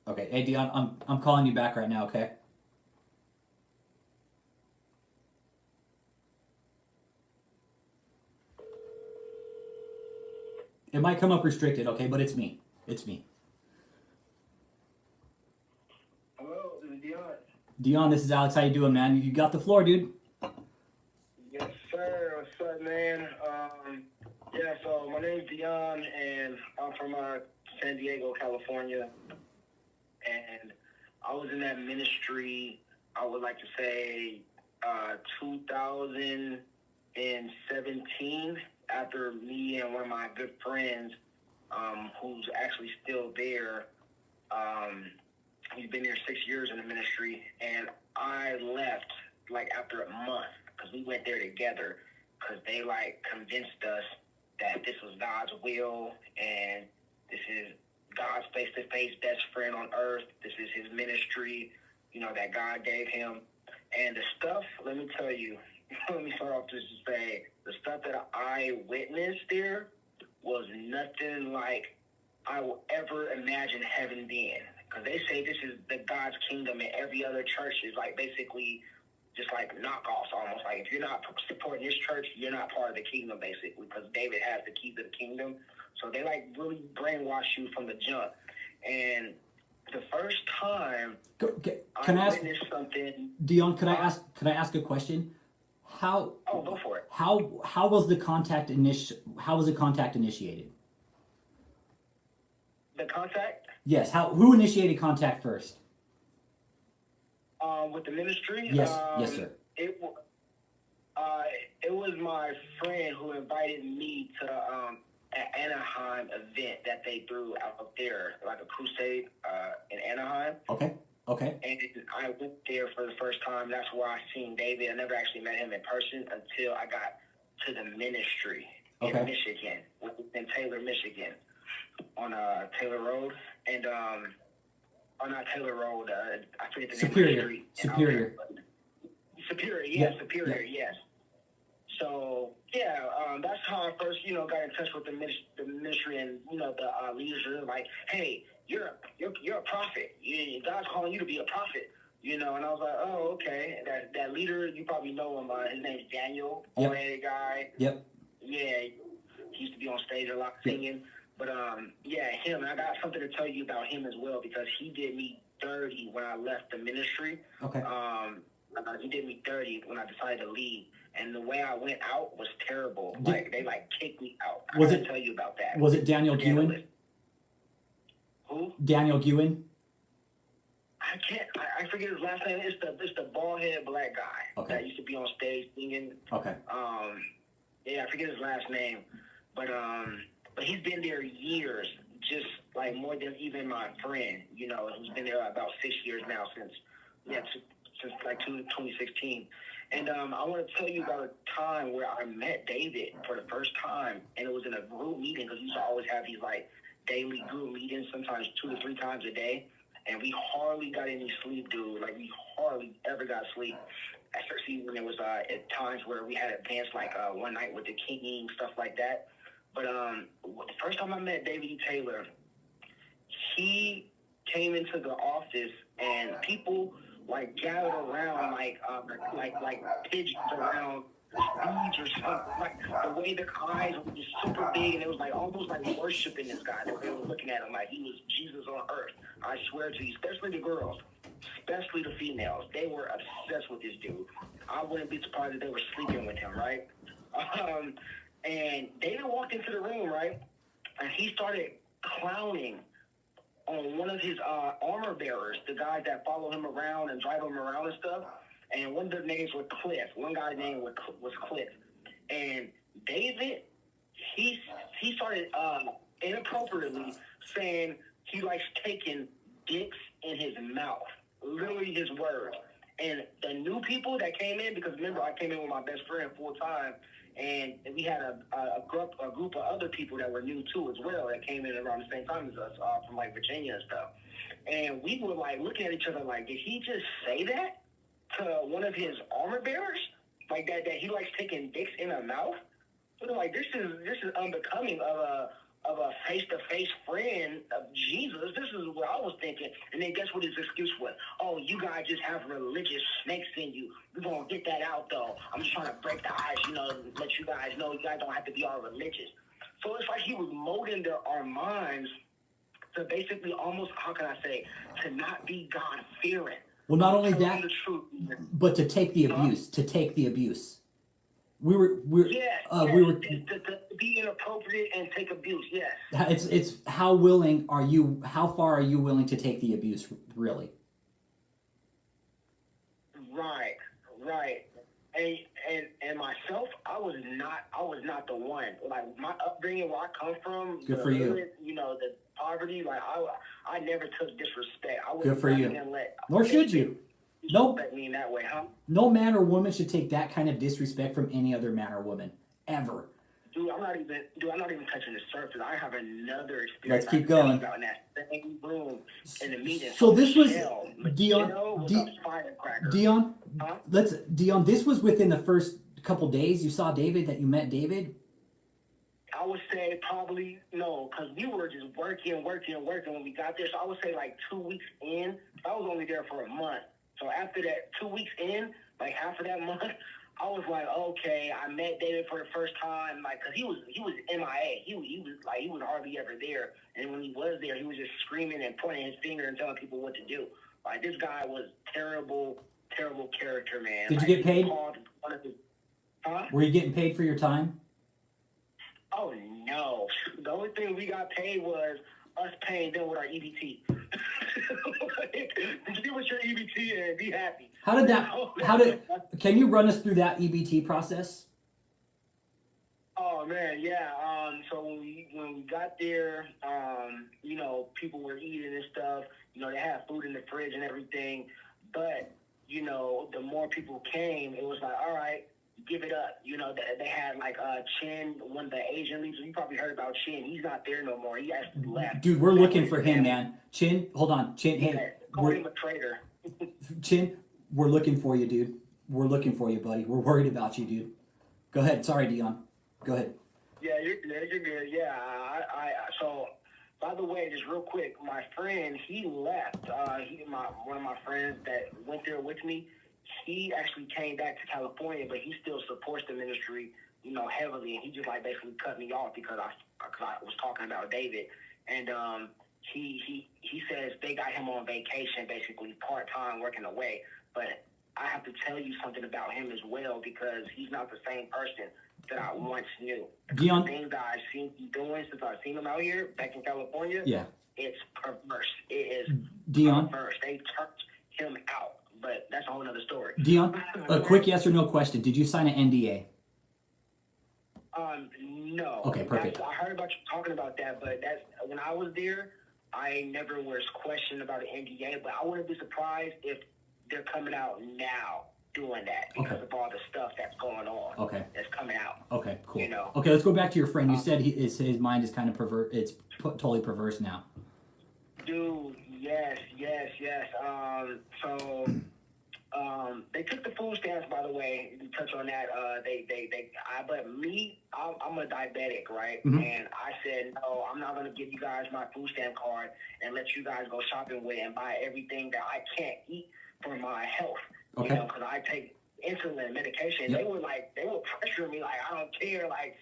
Okay. Hey, Dion, I'm calling you back right now. Okay. It might come up restricted. Okay, but it's me. It's me. Hello, this is Dion. Dion, this is Alex. How you doing, man? You got the floor, dude. Yes, sir. What's up, man? Yeah, so my name's Dion, and I'm from San Diego, California. And I was in that ministry, I would like to say, 2017, after me and one of my good friends, who's actually still there, he's been there 6 years in the ministry, and I left like after a month because we went there together because they like convinced us that this was God's will and this is God's face-to-face best friend on earth. This is his ministry, that God gave him. And the stuff, let me tell you, let me start off just to say, the stuff that I witnessed there was nothing like I will ever imagine heaven being. Because they say this is the God's kingdom, and every other church is like basically just like knockoffs almost. Like if you're not supporting this church, you're not part of the kingdom basically, because David has the key to the kingdom. So they like really brainwash you from the jump. And the first time Can I ask witnessed something, Dion? Can I ask a question? How oh, go for it. how was the contact How was the contact initiated? The contact Yes. Who initiated contact first? with the ministry, Yes. Yes, sir. it uh, it was my friend who invited me to an Anaheim event that they threw out there, like a crusade in Anaheim. Okay. Okay. And I went there for the first time. That's where I seen David. I never actually met him in person until I got to the ministry in Michigan, in Taylor, Michigan, on Taylor Road. And not Taylor Road. I forget the name of the street. Superior. Superior, yes, yeah, Superior, yeah. Yes. So yeah, that's how I first, got in touch with the ministry, and the leaders were like, "Hey, you're a prophet. God's calling you to be a prophet." And I was like, "Oh, okay." That leader, you probably know him. His name's Daniel, old-headed guy. Yep. Yeah, he used to be on stage a lot singing. But yeah, him. I got something to tell you about him as well, because he did me dirty when I left the ministry. Okay. He did me dirty when I decided to leave, and the way I went out was terrible. They kicked me out. I gotta tell you about that. Was it Daniel Guin? Who? Daniel Guin. I forget his last name. It's the bald headed black guy that used to be on stage singing. Okay. Yeah, I forget his last name, but he's been there years, just like more than even my friend. Who's been there about 6 years now since like 2016. And I want to tell you about a time where I met David for the first time, and it was in a group meeting, because we used to always have these like daily group meetings, sometimes 2 to 3 times a day, and we hardly got any sleep, dude. Like we hardly ever got sleep, especially when there was at times where we had events like one night with the King, stuff like that. But the first time I met David E. Taylor, he came into the office, and people like gathered around like pigeons around beads or something. Like the way their eyes were just super big, and it was like almost like worshiping this guy. They were looking at him like he was Jesus on earth. I swear to you, especially the girls, especially the females, they were obsessed with this dude. I wouldn't be surprised if they were sleeping with him, right? And David walked into the room, right, and he started clowning on one of his armor bearers, the guys that follow him around and drive him around and stuff. And one of their names was Cliff. One guy's name was Cliff. And David, he started inappropriately saying he likes taking dicks in his mouth. Literally his words. And the new people that came in, because remember, I came in with my best friend full time, and we had a group of other people that were new too as well, that came in around the same time as us, from like Virginia and stuff. And we were like looking at each other like, did he just say that to one of his armor bearers? Like that he likes taking dicks in a mouth? So they're like, this is unbecoming of a face-to-face friend of Jesus. This is what I was thinking. And then guess what his excuse was? Oh, you guys just have religious snakes in you. We're going to get that out, though. I'm just trying to break the ice, let you guys know you guys don't have to be all religious. So it's like he was molding our minds to basically almost, how can I say, to not be God-fearing. Well, not only that, the truth. but to take the abuse. To take the abuse. We were to be inappropriate and take abuse. Yes. It's how willing are you? How far are you willing to take the abuse? Really? Right. And myself, I was not the one. Like my upbringing, where I come from, good for you. The poverty. Like I never took disrespect. I good for you. Nor should you. No, me in that way, huh? No man or woman should take that kind of disrespect from any other man or woman ever. Dude, I'm not even touching the surface. I have another experience. Let's keep going. About in that same room in the meeting. So this was Dion. Dion. Huh? Dion. This was within the first couple days. You saw David. That you met David. I would say probably no, because we were just working when we got there. So I would say like 2 weeks in. I was only there for a month. So after that, 2 weeks in, like half of that month, I was like, okay, I met David for the first time, like, cause he was MIA. He was hardly ever there. And when he was there, he was just screaming and pointing his finger and telling people what to do. Like, this guy was terrible character, man. Did you get paid? Huh? Were you getting paid for your time? Oh no! The only thing we got paid was us paying them with our EBT. Give us your EBT and be happy. Can you run us through that EBT process? Oh man, yeah. So when we got there, people were eating and stuff. They had food in the fridge and everything. But, the more people came, it was like, all right, give it up. They had like Chin, one of the Asian leaders. You probably heard about Chin. He's not there no more. He actually left. Dude, we're looking for him, man. Chin, hold on. Chin, hey. Call him a traitor. Chin, we're looking for you, dude. We're looking for you, buddy. We're worried about you, dude. Go ahead. Sorry, Dion. Go ahead. Yeah, you're good. Yeah, so, by the way, just real quick, my friend, he left. One of my friends that went there with me, he actually came back to California, but he still supports the ministry, heavily. And he just basically cut me off because I was talking about David. And he says they got him on vacation, basically part-time working away. But I have to tell you something about him as well, because he's not the same person that I once knew. Dion, the things that I've seen him doing since I've seen him out here back in California, yeah, it's perverse. It is Dion. Perverse. They turned him out, but that's a whole other story. Dion, a quick yes or no question. Did you sign an NDA? No. Okay, perfect. I heard about you talking about that, but that's when I was there, I never was questioned about an NDA, but I wouldn't be surprised if they're coming out now doing that because of all the stuff that's going on. Okay. That's coming out. Okay, cool. Okay, let's go back to your friend. You said his mind is kind of perverse. It's totally perverse now. Dude, yes. They took the food stamps, by the way. To touch on that, I'm a diabetic, right? Mm-hmm. And I said, no, I'm not going to give you guys my food stamp card and let you guys go shopping with and buy everything that I can't eat for my health. Okay. Because I take insulin medication. Yep. They were pressuring me like, I don't care, like,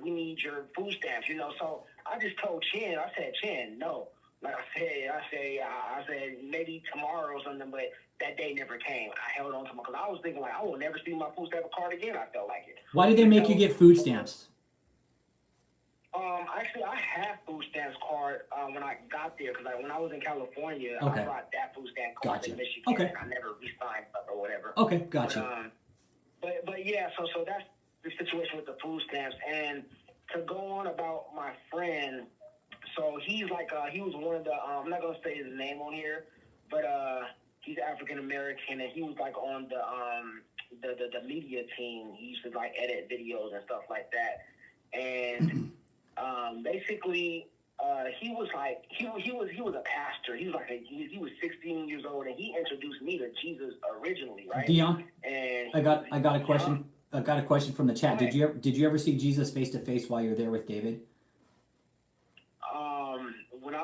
we need your food stamps, So I just told Chin, I said, Chin, no. Like I said, maybe tomorrow or something, but that day never came. I held on to my, because I was thinking, like, I will never see my food stamp card again. I felt like it. Why did they make you get food stamps? Actually, I had food stamps card when I got there, because when I was in California, Okay. I brought that food stamp card Gotcha. to Michigan. Okay. I never re-signed up or whatever. Okay, gotcha. But yeah, so that's the situation with the food stamps. And to go on about my friend, so he's like, he was one of the, I'm not going to say his name on here, but he's African American, and he was like on the media team. He used to like edit videos and stuff like that. And basically, he was like, he was a pastor. He was like, he was 16 years old, and he introduced me to Jesus originally, right? Dion, and I got a question. I got a question from the chat. Did you ever see Jesus face to face while you were there with David?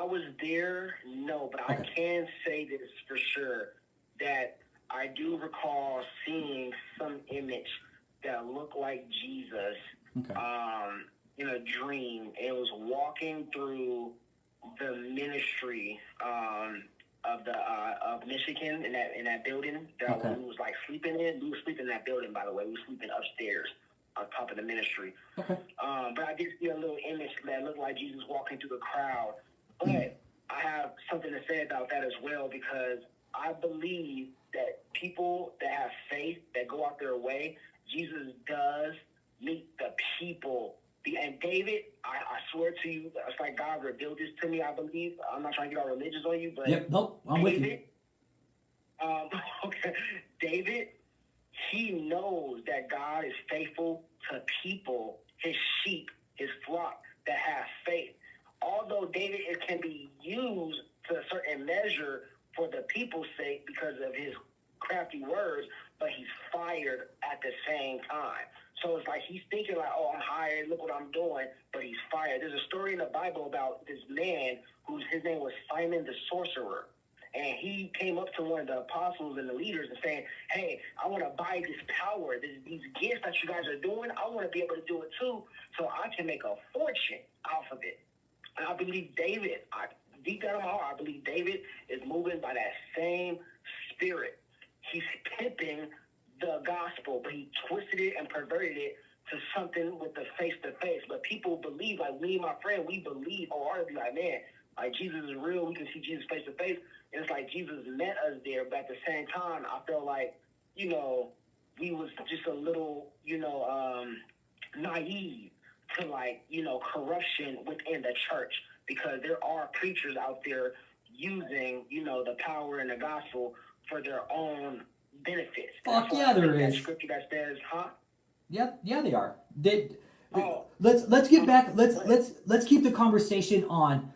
was there, no, but I Okay. can say this for sure that I do recall seeing some image that looked like Jesus Okay. in a dream. It was walking through the ministry of Michigan in that building that Okay. we was like sleeping in. We were sleeping in that building, by the way. We were sleeping upstairs on top of the ministry. Okay. But I did see a little image that looked like Jesus walking through the crowd. But I have something to say about that as well, because I believe that people that have faith, that go out their way, Jesus does meet the people. And David, I swear to you, it's like God revealed this to me, I believe. I'm not trying to get all religious on you, but Yep. Nope. I'm with you. Okay, David, he knows that God is faithful to people, his sheep, his flock that have faith. Although David, it can be used to a certain measure for the people's sake because of his crafty words, but he's fired at the same time. So it's like he's thinking like, oh, I'm hired, look what I'm doing, but he's fired. There's a story in the Bible about this man his name was Simon the sorcerer. And he came up to one of the apostles and the leaders and saying, hey, I want to buy this power, these gifts that you guys are doing. I want to be able to do it too, so I can make a fortune off of it. And I believe David, deep down in my heart, I believe David is moving by that same spirit. He's pimping the gospel, but he twisted it and perverted it to something with the face-to-face. But people believe, like me and my friend, we believe wholeheartedly, like, man, like Jesus is real. We can see Jesus face-to-face. And it's like Jesus met us there, but at the same time, I feel like, we was just a little, naive to corruption within the church, because there are preachers out there using, the power and the gospel for their own benefits. Fuck yeah, there is. That scripture that says, huh? Yeah, they are. Let's get back. Let's keep the conversation on.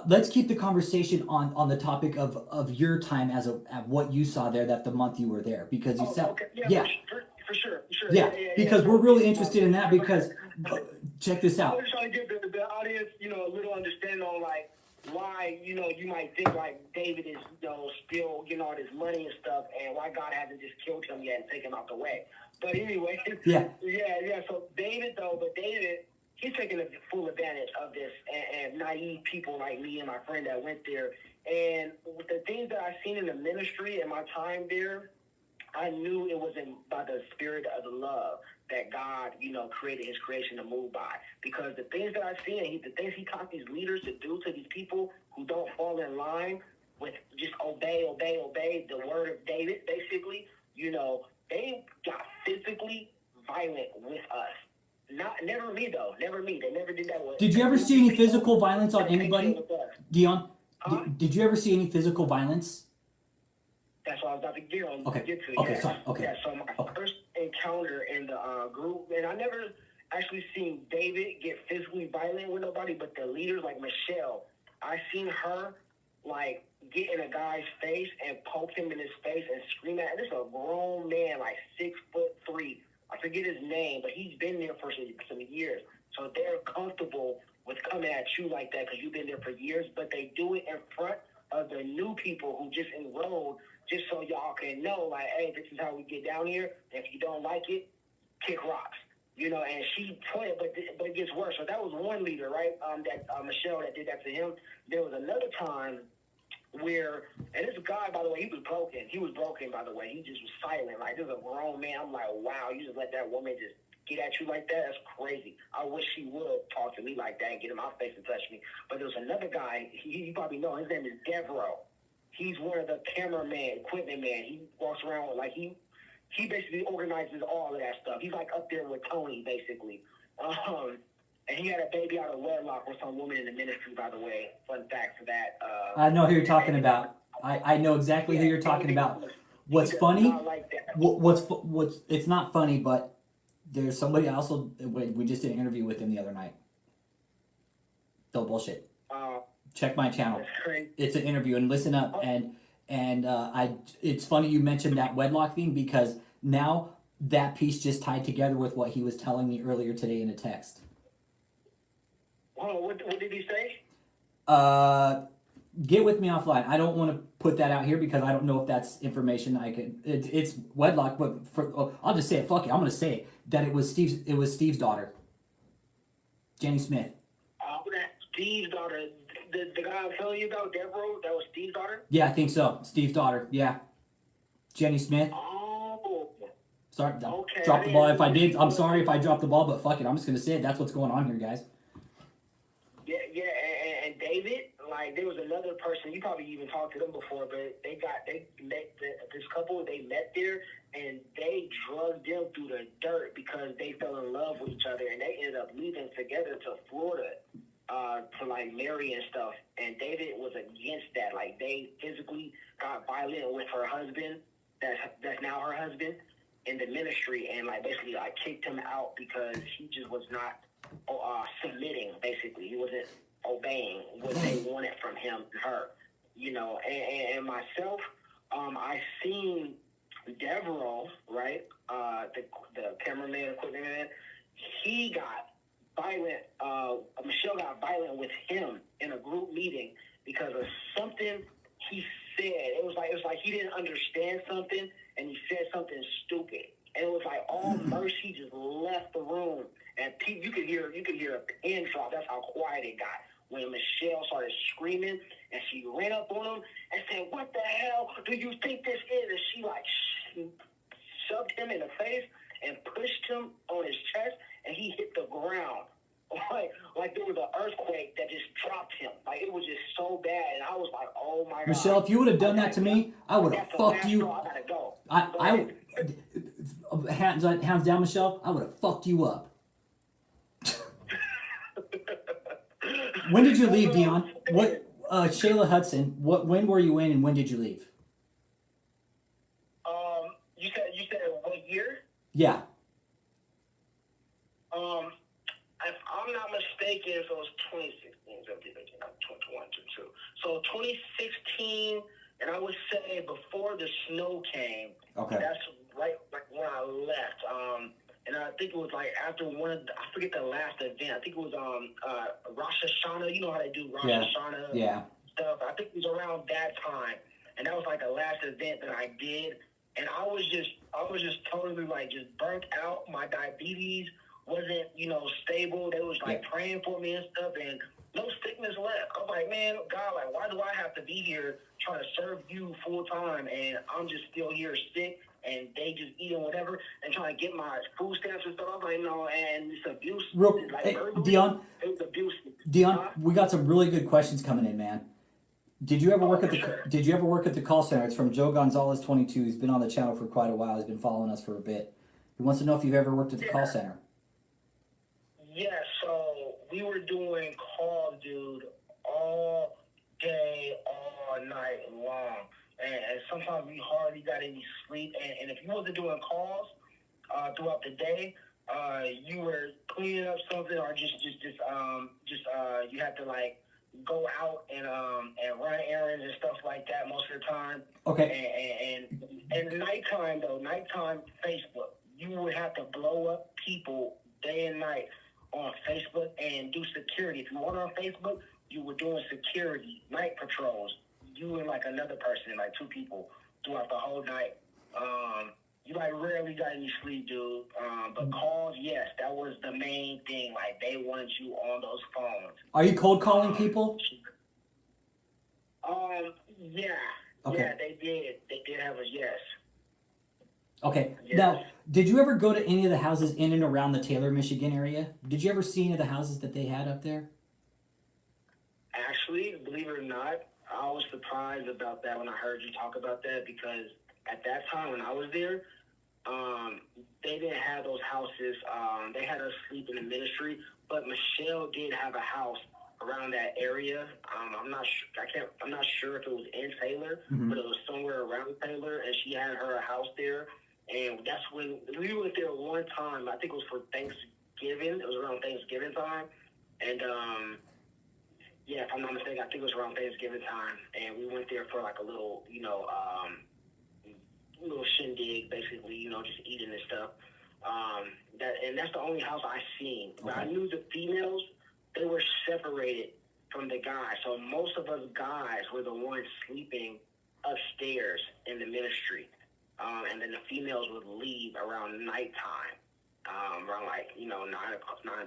Let's keep the conversation on the topic of your time at what you saw there, that the month you were there, because you said okay. yeah. For sure. Yeah, because we're really interested in that, because check this I out. was trying to give the audience, a little understanding on like why, you might think like David is, still getting all this money and stuff, and why God hasn't just killed him yet and taken him out the way. But anyway, Yeah. So David, he's taking a full advantage of this, and naive people like me and my friend that went there. And with the things that I've seen in the ministry and my time there, I knew it was by the spirit of the love that God, created his creation to move by. Because the things that I've seen, the things he taught these leaders to do to these people who don't fall in line with just obey the word of David, basically, they got physically violent with us. Never me, though. Never me. They never did that with. Did you ever see any physical violence on anybody, Dion? Huh? Did you ever see any physical violence? That's what I was about to get on. Okay. Get to. Okay. Yeah. Sorry. Okay. Yeah. So my first encounter in the group, and I never actually seen David get physically violent with nobody, but the leaders like Michelle, I seen her like get in a guy's face and poke him in his face and scream at him. This is a grown man, like 6'3". I forget his name, but he's been there for some years. So they're comfortable with coming at you like that because you've been there for years, but they do it in front of the new people who just enrolled, just so y'all can know, like, hey, this is how we get down here. If you don't like it, kick rocks. And she toyed, but it gets worse. So that was one leader, right? Michelle that did that to him. There was another time where, and this guy, by the way, he was broken. He was broken, by the way. He just was silent. Like, this is a grown man. I'm like, wow, you just let that woman just get at you like that? That's crazy. I wish she would talk to me like that and get in my face and touch me. But there was another guy, you probably know, his name is Devereaux. He's one of the cameraman, equipment man. He walks around with, like, he basically organizes all of that stuff. He's like up there with Tony, basically. And he had a baby out of wedlock with some woman in the ministry, by the way. Fun fact for that. I know who you're talking about. I know exactly who you're talking about. What's funny? Like that. What's it's not funny, but there's somebody also. We just did an interview with him the other night. Don't bullshit. Check my channel. That's crazy. It's an interview, and listen up. And it's funny you mentioned that wedlock thing, because now that piece just tied together with what he was telling me earlier today in a text. Hold on, what did he say? Get with me offline. I don't want to put that out here because I don't know if that's information I can. It's wedlock, but I'll just say it. Fuck it. I'm gonna say it that it was Steve's. It was Steve's daughter, Jenny Smith. Steve's daughter. The guy I'm telling you about, Devereaux, that was Steve's daughter. Yeah, I think so. Steve's daughter. Yeah, Jenny Smith. Oh. Sorry, Okay. drop the ball. If I did, I'm sorry if I dropped the ball, but fuck it. I'm just gonna say it. That's what's going on here, guys. Yeah, and David, like there was another person. You probably even talked to them before, but they met this couple. They met there, and they drugged them through the dirt because they fell in love with each other, and they ended up leaving together to Florida to like marry and stuff. And David was against that. Like they physically got violent with her husband. That's now her husband in the ministry, and like basically like kicked him out because he just was not submitting. Basically, he wasn't obeying what they wanted from him and her, and myself. I seen Devereaux, right, the cameraman, equipment man. He got violent. Michelle got violent with him in a group meeting because of something he said. It was like he didn't understand something, and he said something stupid. And it was like all mercy just left the room, and you could hear a pin drop. That's how quiet it got when Michelle started screaming, and she ran up on him and said, "What the hell do you think this is?" And she like shoved him in the face and pushed him on his chest, and he hit the ground. Like there was an earthquake that just dropped him. Like it was just so bad, and I was like, "Oh my God." Michelle, if you would have done that to me, I would have fucked you. I gotta go. Hands down, Michelle, I would have fucked you up. When did you leave, Dion? What, Shayla Hudson? When were you in, and when did you leave? You said what year? Yeah. If I'm not mistaken, so it was 2016, 21, 22. So 2016, and I would say before the snow came. Okay. That's right when I left. And I think it was like after I forget the last event. I think it was Rosh Hashanah. You know how they do Rosh Hashanah stuff. I think it was around that time, and that was like the last event that I did. And I was just totally like just burnt out. My diabetes wasn't, stable. They was like praying for me and stuff, and no sickness left. I was like, man, God, like, why do I have to be here trying to serve you full time, and I'm just still here sick, and they just eating whatever and trying to get my food stamps and stuff. I was like, no, and it's abuse. Hey, Dion, it was abuse. Dion, we got some really good questions coming in, man. Did you ever work at the call center? It's from Joe Gonzalez 22. He's been on the channel for quite a while. He's been following us for a bit. He wants to know if you've ever worked at the call center. Yeah, so we were doing calls, dude, all day, all night long. And sometimes we hardly got any sleep. And if you wasn't doing calls throughout the day, you were cleaning up something, or just you had to like go out and run errands and stuff like that most of the time. Okay. And nighttime Facebook, you would have to blow up people day and night on Facebook and do security. If you weren't on Facebook, you were doing security, night patrols. You and like another person, like two people, throughout the whole night. You like rarely got any sleep, dude. But calls, yes, that was the main thing. Like they wanted you on those phones. Are you cold calling people? Yeah. Okay. Yeah, they did. They did have a yes. Okay. Yes. Now, did you ever go to any of the houses in and around the Taylor, Michigan area? Did you ever see any of the houses that they had up there? Actually, believe it or not, I was surprised about that when I heard you talk about that, because at that time when I was there, they didn't have those houses. They had us sleep in the ministry, but Michelle did have a house around that area. I'm not sure if it was in Taylor, but it was somewhere around Taylor, and she had her house there. And that's when we went there one time. I think it was for Thanksgiving. It was around Thanksgiving time, and yeah, if I'm not mistaken, I think it was around Thanksgiving time, and we went there for like a little, little shindig, basically, just eating and stuff. That's the only house I seen. But I knew the females, they were separated from the guys. So most of us guys were the ones sleeping upstairs in the ministry. And then the females would leave around nighttime, around 9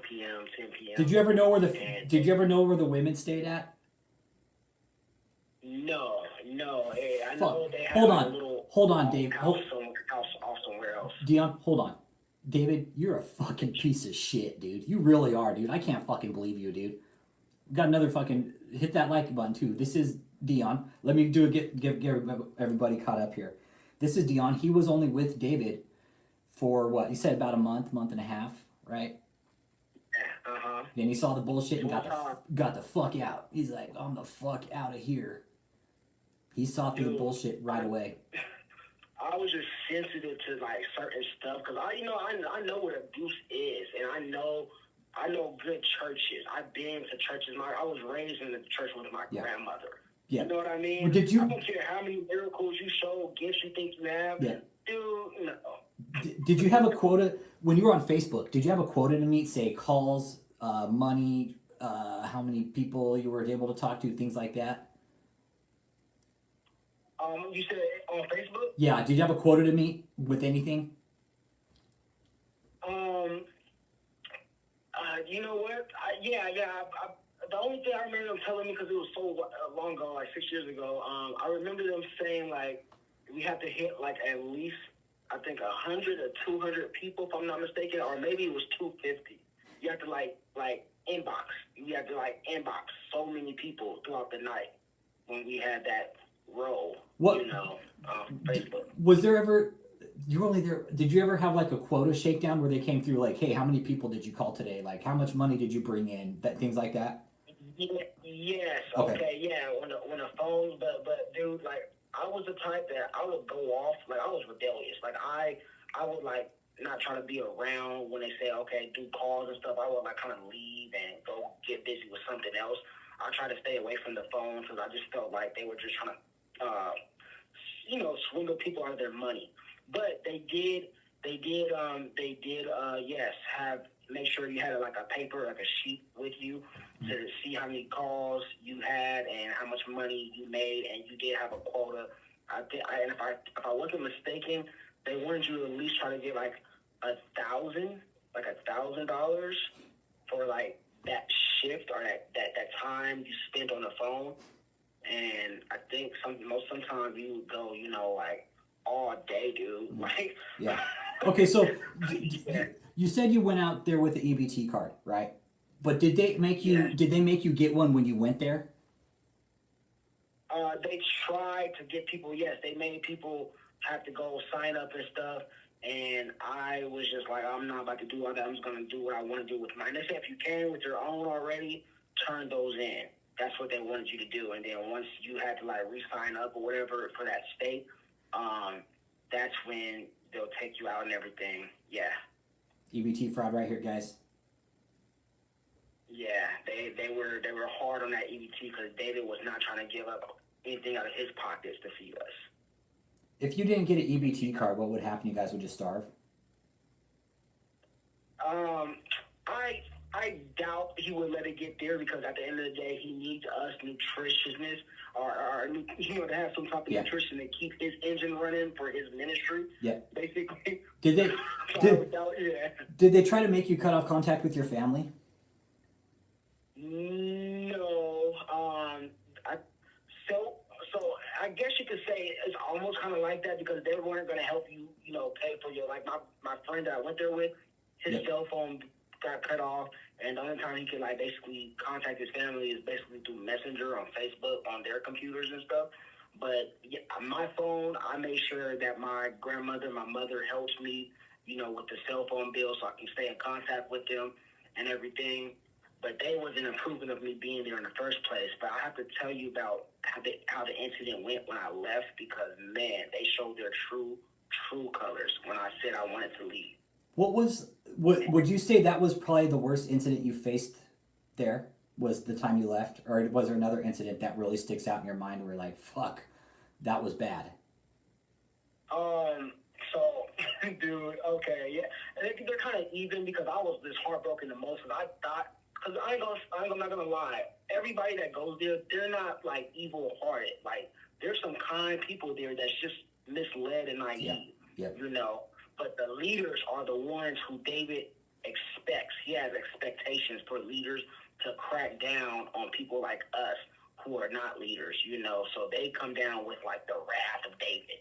p.m., 10 p.m. Did you ever know where the women stayed at? No. I Fuck. know they have Hold a on. little Hold on, Dave. house off somewhere else. Dion, hold on. David, you're a fucking piece of shit, dude. You really are, dude. I can't fucking believe you, dude. Got another fucking hit that like button too. This is Dion. Let me give everybody caught up here. This is Dion. He was only with David for what? He said about a month and a half, right? Yeah, uh-huh. Then he saw the bullshit and got the fuck out. He's like, I'm the fuck out of here. He saw through the bullshit right away. I was just sensitive to like certain stuff because I know what abuse is, and I know good churches. I've been to churches. I was raised in the church with my grandmother. Yeah. You know what I mean? Well, did you? I don't care how many miracles you show, gifts you think you have. Yeah. Dude, no. Did you have a quota when you were on Facebook? Did you have a quota to meet? Say calls, money, how many people you were able to talk to, things like that. You said on Facebook? Yeah. Did you have a quota to meet with anything? You know what? The only thing I remember them telling me, because it was so long ago, like 6 years ago, I remember them saying, like, we have to hit, like, at least, I think, 100 or 200 people, if I'm not mistaken, or maybe it was 250. You have to, like inbox. You have to, like, inbox so many people throughout the night when we had that role, Facebook. Was there ever... You were only there. Did you ever have like a quota shakedown where they came through like, hey, how many people did you call today? Like, how much money did you bring in? Things like that. Yes. Okay. Yeah. When the phones, but dude, like I was the type that I would go off. Like I was rebellious. Like I would like not try to be around when they say okay, do calls and stuff. I would like kind of leave and go get busy with something else. I try to stay away from the phone because I just felt like they were just trying to, swindle people out of their money. But they did, yes, make sure you had like a paper, like a sheet with you to see how many calls you had and how much money you made, and you did have a quota. And if I wasn't mistaken, they wanted you to at least try to get like $1,000 for like that shift or that time you spent on the phone. And I think sometimes you would go, like, all day, dude. Like, yeah. Okay, so you said you went out there with the EBT card, right? But did they make you get one when you went there? They tried to get people. Yes, they made people have to go sign up and stuff. And I was just like, I'm not about to do all that. I'm just going to do what I want to do with mine. They said if you can with your own already, turn those in. That's what they wanted you to do. And then once you had to like re-sign up or whatever for that state, that's when they'll take you out and everything. Yeah. EBT fraud right here, guys. Yeah, they were hard on that EBT because David was not trying to give up anything out of his pockets to feed us. If you didn't get an EBT card, what would happen? You guys would just starve? I doubt he would let it get there because at the end of the day, he needs us nutritiousness or to have some type of nutrition to keep his engine running for his ministry. Yeah. Basically. Did they try to make you cut off contact with your family? No. So I guess you could say it's almost kind of like that because they weren't going to help you, pay for your, like my friend that I went there with, his cell phone got cut off, and the only time he could like basically contact his family is basically through Messenger on Facebook on their computers and stuff. But yeah, my phone, I made sure that my grandmother, my mother helps me, with the cell phone bill so I can stay in contact with them and everything. But they wasn't approving of me being there in the first place. But I have to tell you about how the incident went when I left because, man, they showed their true colors when I said I wanted to leave. What would you say that was probably the worst incident you faced there? Was the time you left? Or was there another incident that really sticks out in your mind where you're like, fuck, that was bad? So, dude, okay, yeah. They're kind of even because I was just heartbroken the most. Because because I'm not gonna lie. Everybody that goes there, they're not like evil-hearted. Like there's some kind people there that's just misled and naive. Yeah. You know, but the leaders are the ones who David expects. He has expectations for leaders to crack down on people like us who are not leaders, you know, so they come down with like the wrath of David.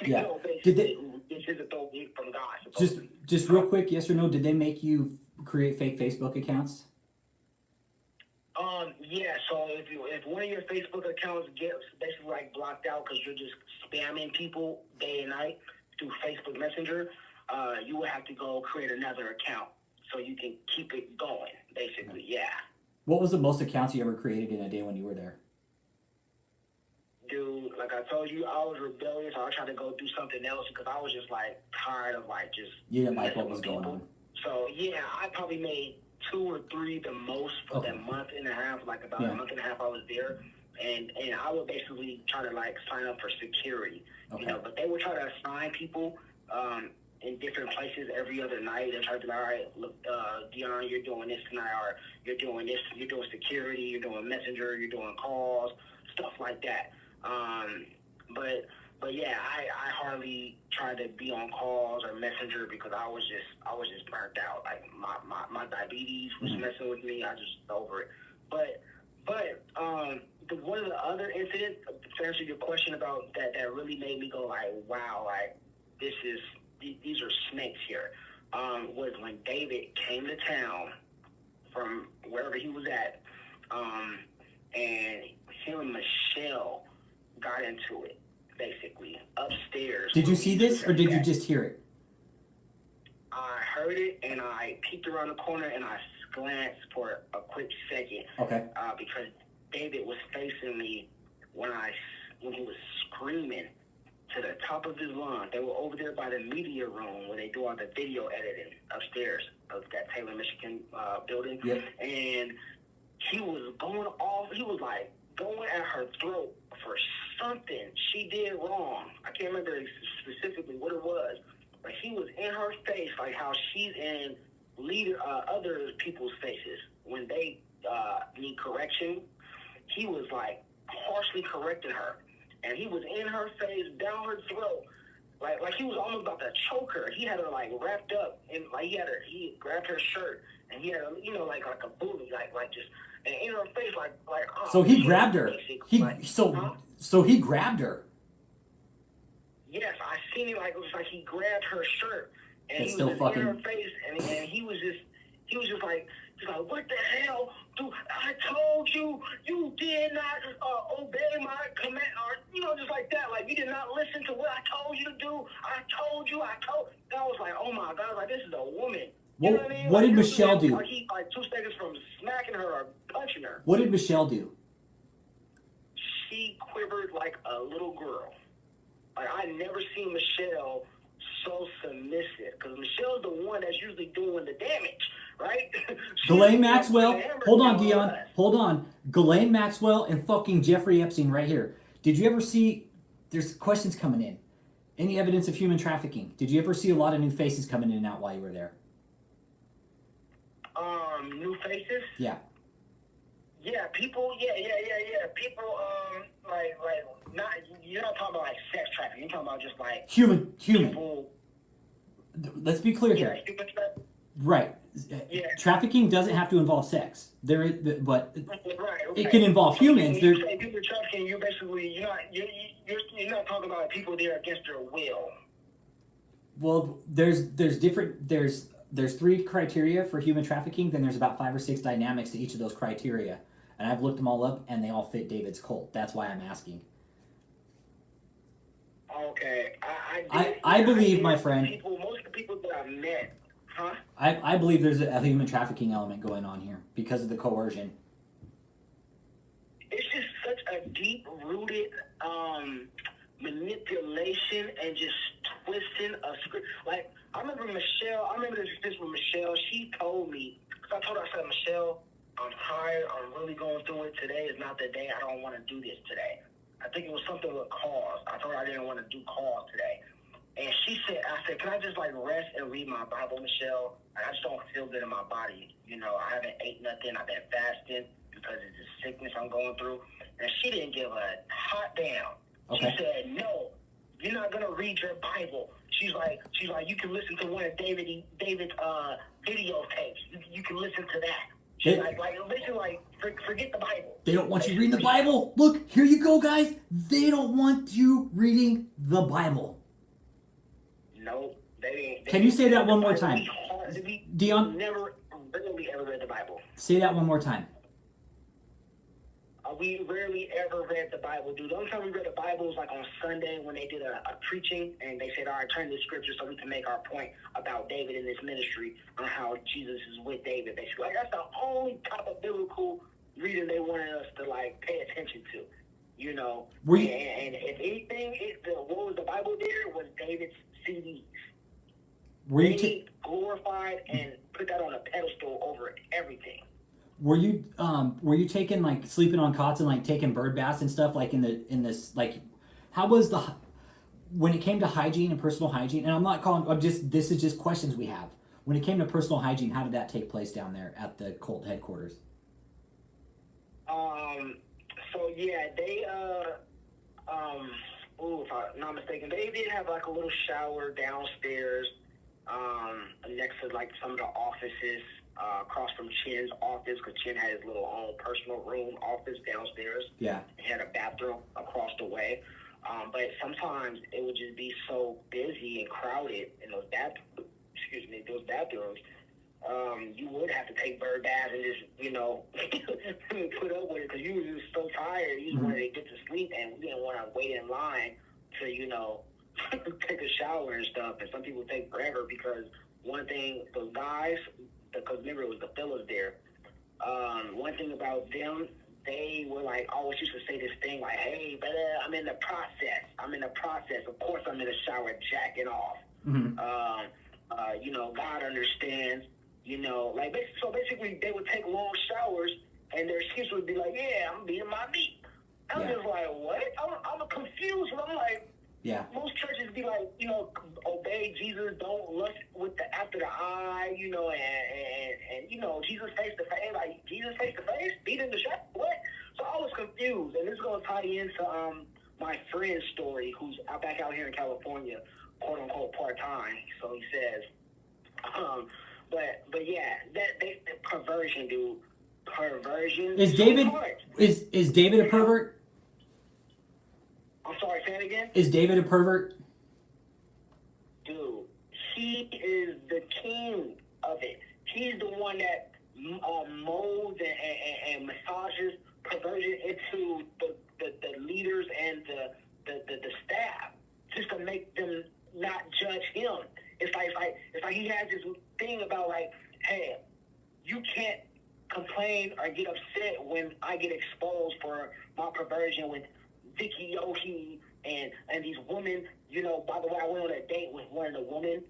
Yeah. You know, Did they? who gets his authority from God. Just real quick, yes or no? Did they make you create fake Facebook accounts? Yeah. So if one of your Facebook accounts gets basically like blocked out because you're just spamming people day and night through Facebook Messenger, you will have to go create another account so you can keep it going. Basically, yeah. What was the most accounts you ever created in a day when you were there? Dude, like I told you, I was rebellious. I tried to go do something else because I was just like tired of like just. You didn't like what was going on. So yeah, I probably made 2 or 3 the most for that month and a half. Like about a month and a half, I was there, and I would basically try to like sign up for security, you know. But they would try to assign people in different places every other night. They try to be like, all right, look, Dion, you're doing this tonight, or you're doing this, you're doing security, you're doing messenger, you're doing calls, stuff like that. But yeah, I hardly tried to be on calls or messenger because I was just burnt out. Like my diabetes was messing with me. I just over it. But one of the other incidents, to answer your question about that really made me go like, wow, like these are snakes here. Was when David came to town from wherever he was at, and him and Michelle got into it, basically, upstairs. Did you see this, or did you just hear it? I heard it, and I peeked around the corner, and I glanced for a quick second. Okay. Because David was facing me when he was screaming to the top of his lungs. They were over there by the media room where they do all the video editing upstairs of that Taylor, Michigan building. Yep. And he was going off. He was like going at her throat for something she did wrong. I can't remember specifically what it was, but he was in her face like how she's in other people's faces when they need correction. He was like harshly correcting her, and he was in her face, down her throat, like he was almost about to choke her. He had her like wrapped up, and like he grabbed her shirt, and he had her, you know, like a bully, like just. And in her face, like. Oh, so he grabbed her. So he grabbed her. Yes, I seen it. Like it was like he grabbed her shirt, and it's he still was fucking in her face, and he was just like, what the hell, dude? I told you, you did not obey my command, or you know, just like that. Like you did not listen to what I told you to do. I told you. And I was like, oh my God, like this is a woman. You know what I mean? What did Michelle do? Like he 2 seconds from smacking her or punching her. What did Michelle do? She quivered like a little girl. Like I never seen Michelle so submissive, because Michelle's the one that's usually doing the damage, right? Ghislaine Maxwell. Hold on, Dion. Hold on. Ghislaine Maxwell and fucking Jeffrey Epstein right here. Did you ever see? There's questions coming in. Any evidence of human trafficking? Did you ever see a lot of new faces coming in and out while you were there? New faces? Yeah. Yeah, people. Yeah. People. Like not. You're not talking about like sex trafficking. You're talking about just like human. People. Let's be clear here. Right. Yeah. Trafficking doesn't have to involve sex. There is, but right. It can involve humans. When you say people trafficking, you're basically you're not talking about people there against their will. Well, there's 3 criteria for human trafficking. Then there's about 5 or 6 dynamics to each of those criteria, and I've looked them all up, and they all fit David's cult. That's why I'm asking. Okay, I believe, my friend. Most of the people that I've met, huh? I believe there's a human trafficking element going on here because of the coercion. It's just such a deep-rooted manipulation and just twisting a script. Like I remember this with Michelle. She told me, because I told her, I said, Michelle, I'm tired. I'm really going through it. Today is not the day. I don't want to do this today. I think it was something with calls. I told her I didn't want to do calls today. And she said, I said, can I just like rest and read my Bible, Michelle? I just don't feel good in my body. You know, I haven't ate nothing. I've been fasting because of the sickness I'm going through. And she didn't give a hot damn. Okay. She said, no, you're not gonna read your Bible. She's like, you can listen to one of David's video tapes. You can listen to that. She's like listen, like forget the Bible. They don't want you reading the Bible. Look, here you go, guys. They don't want you reading the Bible. No, they didn't. Can you say that one more time? Dion? Never really ever read the Bible. Say that one more time. We rarely ever read the Bible, dude. The only time we read the Bible was like on Sunday when they did a preaching, and they said, all right, turn to scripture so we can make our point about David and this ministry on how Jesus is with David, basically. Like, that's the only type of biblical reading they wanted us to, like, pay attention to, you know. And if anything, what was the Bible there was David's CDs. They glorified and put that on a pedestal over everything. Were you taking like sleeping on cots and like taking bird baths and stuff like in this like how was when it came to hygiene and personal hygiene, and this is just questions we have. When it came to personal hygiene, how did that take place down there at the cult headquarters? So yeah, they if I'm not mistaken, they did have like a little shower downstairs, next to like some of the offices. Across from Chin's office, because Chin had his little own personal room office downstairs. Yeah. He had a bathroom across the way. But sometimes it would just be so busy and crowded in those bathrooms. You would have to take bird baths and just, you know, put up with it because you were just so tired. You just wanted to get to sleep, and we didn't want to wait in line to, you know, take a shower and stuff. And some people take forever because one thing, those guys, because remember it was the fellas there. One thing about them, they were like always used to say this thing like, "Hey, brother, I'm in the process. Of course, I'm in the shower jacking off. Mm-hmm. You know, God understands. You know, like so basically, they would take long showers, and their excuse would be like, "Yeah, I'm beating my meat." I was just like, "What?" I'm confused. And I'm like. Yeah. Most churches be like, you know, obey Jesus, don't lust after the eye, you know, and you know, Jesus face to face, like Jesus face to face, beat in the shop, what? So I was confused, and this is gonna tie into my friend's story, who's back out here in California, quote unquote part time. So he says, but yeah, that perversion, dude, perversion. Is David a pervert? I'm sorry, say it again? Is David a pervert? Dude, he is the king of it. He's the one that molds and massages perversion into the leaders and the staff just to make them not judge him. It's like he has this thing about like, hey, you can't complain or get upset when I get exposed for my perversion with Vicky Yoshi and these women. You know, by the way, I went on a date with one of the women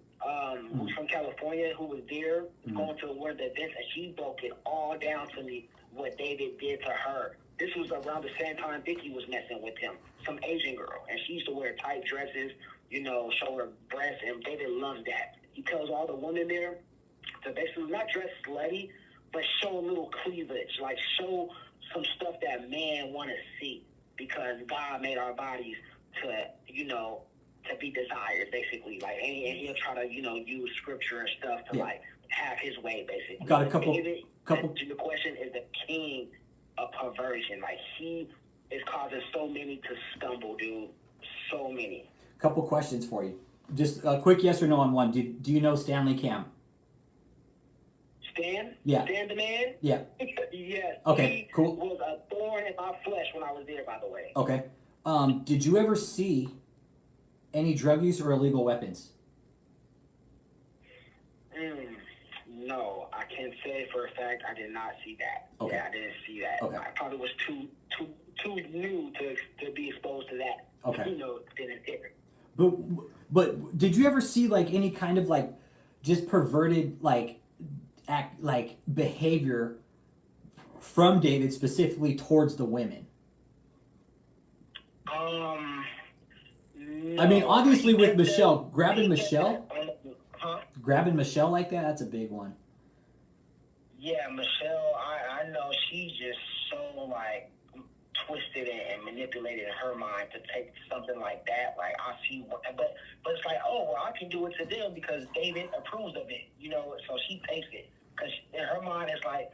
who's from California who was there going to one of the events, and she broke it all down to me what David did to her. This was around the same time Vicky was messing with him, some Asian girl, and she used to wear tight dresses, you know, show her breasts, and David loves that. He tells all the women there to basically not dress slutty, but show a little cleavage, like show some stuff that man want to see. Because God made our bodies to, you know, to be desired, basically. Like, and he'll try to, you know, use scripture and stuff to like have his way, basically. Got a couple. To your question, is the king of perversion? Like, he is causing so many to stumble, dude. So many. Couple questions for you. Just a quick yes or no on one. Do you know Stanley Cam? Stan? Yeah. Stan the man? Yeah. Yes. Okay, cool. He was a thorn in my flesh when I was there, by the way. Okay. Did you ever see any drug use or illegal weapons? No, I can say for a fact I did not see that. Okay. Yeah, I didn't see that. Okay. I probably was too new to be exposed to that. Okay. You know, didn't hear. But did you ever see like any kind of like just perverted like behavior from David specifically towards the women? I mean, No, obviously he with kept Michelle, that. grabbing He kept Michelle, that on huh? grabbing Michelle like that's a big one. Yeah, Michelle. I know she's just so like twisted and manipulated in her mind to take something like that. Like I see, but it's like, oh well, I can do it to them because David approves of it, you know. So she takes it because in her mind it's like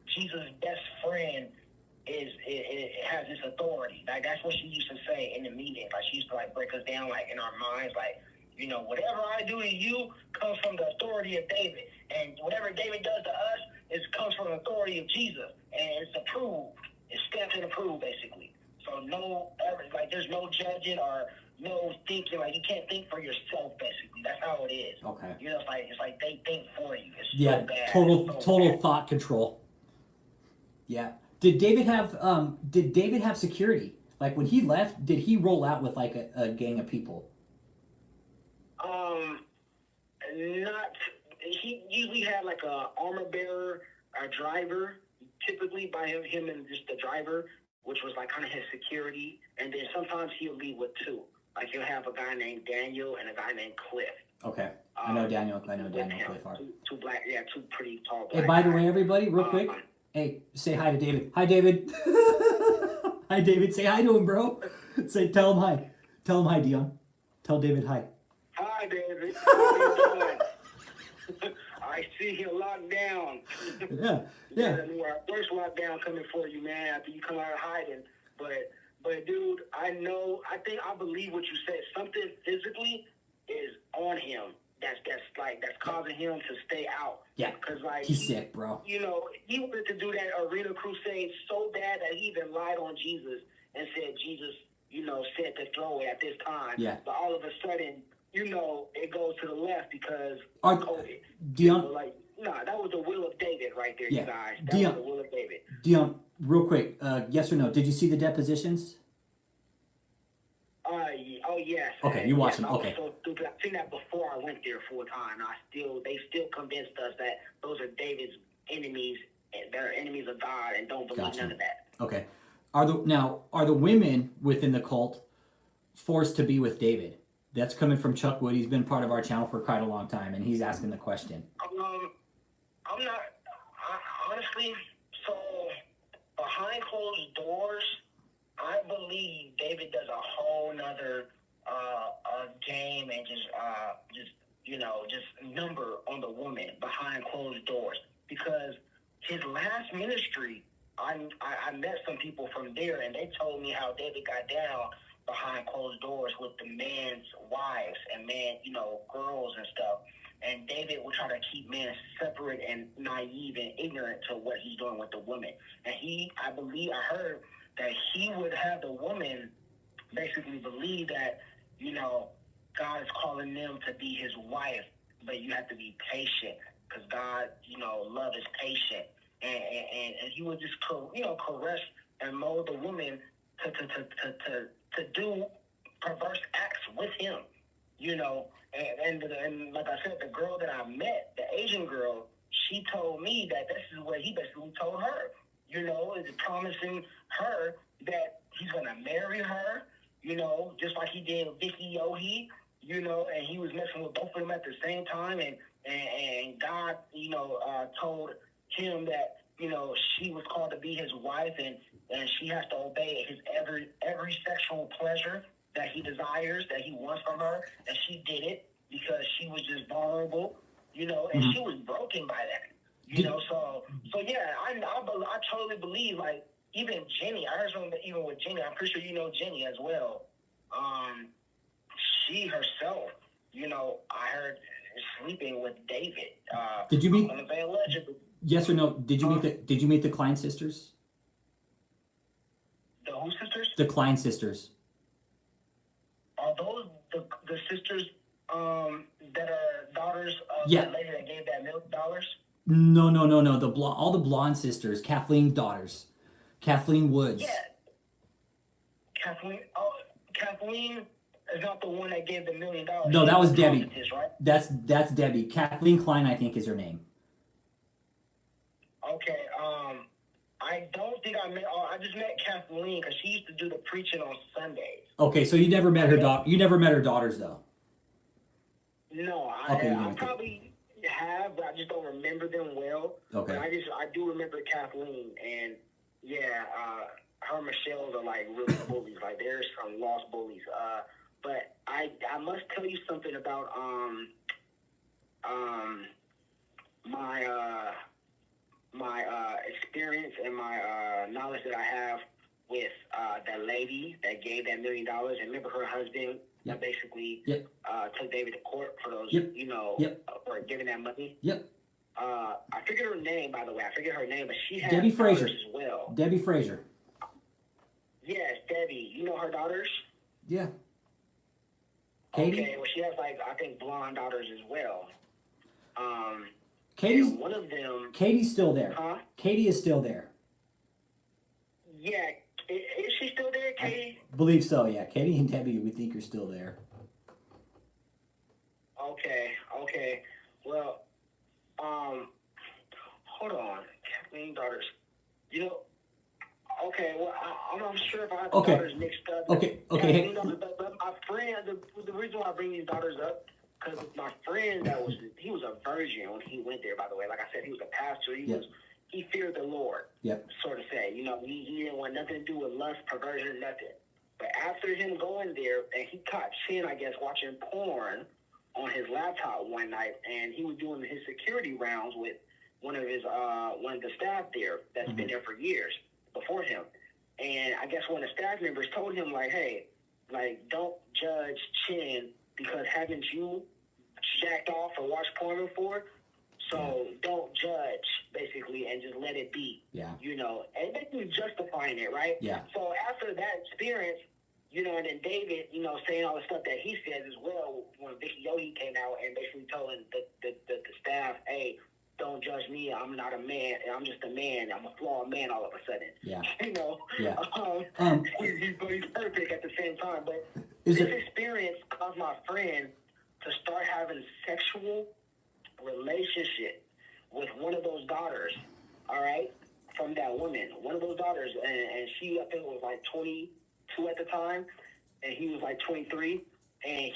Jesus' best friend it has this authority. Like that's what she used to say in the meeting. Like she used to like break us down like in our minds, like, you know, whatever I do to you comes from the authority of David, and whatever David does to us comes from the authority of Jesus, and it's approved. It's stamped and approved, basically. So no, like there's no judging or no thinking. Like you can't think for yourself, basically. That's how it is. Okay. You know, it's like they think for you. It's Yeah, so bad. total thought control. Yeah. Did David have security? Like when he left, did he roll out with like a gang of people? Not. He usually had like a armor bearer, a driver, typically by him and just the driver, which was like kind of his security. And then sometimes he'll leave with two. Like he'll have a guy named Daniel and a guy named Cliff. Okay. I know Daniel Cliff. Two black, yeah, two pretty tall black Hey, by the guys. way, everybody, real quick. Hey, say hi to David. Hi, David. Hi, David. Say hi to him, bro. Tell him hi. Tell him hi, Dion. Tell David hi. Hi, David. How you doing? I see you locked down. Yeah. Our first lockdown coming for you, man, after you come out of hiding. But dude, I believe what you said. Something physically is on him that's causing him to stay out. Yeah. Because like he's sick, bro. You know, he wanted to do that arena crusade so bad that he even lied on Jesus and said Jesus, you know, said to throw it at this time. Yeah. But all of a sudden, you know, it goes to the left because COVID. Dion, that was the will of David right there, yeah. You guys. That Dion, was the will of David. Dion, real quick, yes or no? Did you see the depositions? Oh yes. Okay, you watched them. I was okay. so stupid. I seen that before I went there full time. They still convinced us that those are David's enemies, and they're enemies of God, and don't believe none of that. Okay. Are the women within the cult forced to be with David? That's coming from Chuck Wood. He's been part of our channel for quite a long time, and he's asking the question. I'm not. Honestly, so behind closed doors, I believe David does a whole nother game and just number on the woman behind closed doors, because his last ministry, I met some people from there, and they told me how David got down behind closed doors with the man's wives and girls and stuff. And David would try to keep men separate and naive and ignorant to what he's doing with the women. And I heard that he would have the woman basically believe that, God is calling them to be his wife, but you have to be patient because God, love is patient. And he would just, caress and mold the woman to do perverse acts with him, and like I said, the girl that I met, the Asian girl, she told me that this is what he basically told her, is promising her that he's going to marry her, just like he did with Vicky Yohi, and he was messing with both of them at the same time, and God, told him that, she was called to be his wife, and she has to obey his every sexual pleasure that he desires, that he wants from her, and she did it because she was just vulnerable, and she was broken by that, so yeah, I totally believe, like, even Jenny, I heard something even with Jenny, I'm pretty sure you know Jenny as well, she herself, I heard sleeping with David. Did you meet? Allegedly. Yes or no? Did you meet the Klein sisters? The who sisters? The Klein sisters. Are those the sisters that are daughters of Yeah. the lady that gave that $1 million? No. All the blonde sisters, Kathleen's daughters, Kathleen Woods. Yeah. Kathleen. Oh, Kathleen is not the one that gave the $1 million. No, that was Debbie. Right? That's Debbie. Kathleen Klein, I think, is her name. Okay. I don't think I met. I just met Kathleen because she used to do the preaching on Sundays. Okay, so you never met her daughter. You never met her daughters though. No, Okay, I probably have, but I just don't remember them well. Okay. But I do remember Kathleen, and yeah, her and Michelle's are like really bullies. Like there's some lost bullies. But I must tell you something about my experience and my knowledge that I have with that lady that gave that $1 million. And remember, her husband basically took David to court for those, for giving that money. Yep. I forget her name, by the way. I forget her name, but she has Debbie Fraser daughters as well. Debbie Fraser. Yes, Debbie. You know her daughters? Yeah. Katie? Okay, well, she has, like, I think blonde daughters as well. Katie's one of them. Katie's still there. Huh? Katie is still there. Yeah. Is she still there, Katie? I believe so, yeah. Katie and Debbie, we think are still there. Okay. Well, hold on. Kathleen daughters. You know, okay, well, I'm not sure if I have the daughters mixed up. Okay. But my friend, the reason why I bring these daughters up, because my friend he was a virgin when he went there, by the way. Like I said, he was a pastor. He feared the Lord, sort of say. You know, he didn't want nothing to do with lust, perversion, nothing. But after him going there, and he caught Chin, I guess, watching porn on his laptop one night, and he was doing his security rounds with one of the staff there that's been there for years before him. And I guess one of the staff members told him, like, hey, like, don't judge Chin because haven't you jacked off or watched porn before? So don't judge, basically, and just let it be. Yeah. You know, and basically justifying it, right? Yeah. So after that experience, you know, and then David, you know, saying all the stuff that he said as well when Vicky Yogi came out and basically told the staff, hey, don't judge me. I'm not a man. I'm just a man. I'm a flawed man all of a sudden. Yeah. You know? Yeah. He's perfect at the same time. But this experience caused my friend to start having sexual relationship with one of those daughters, all right, from that woman. One of those daughters, and she, I think, was like 22 at the time, and he was like 23. And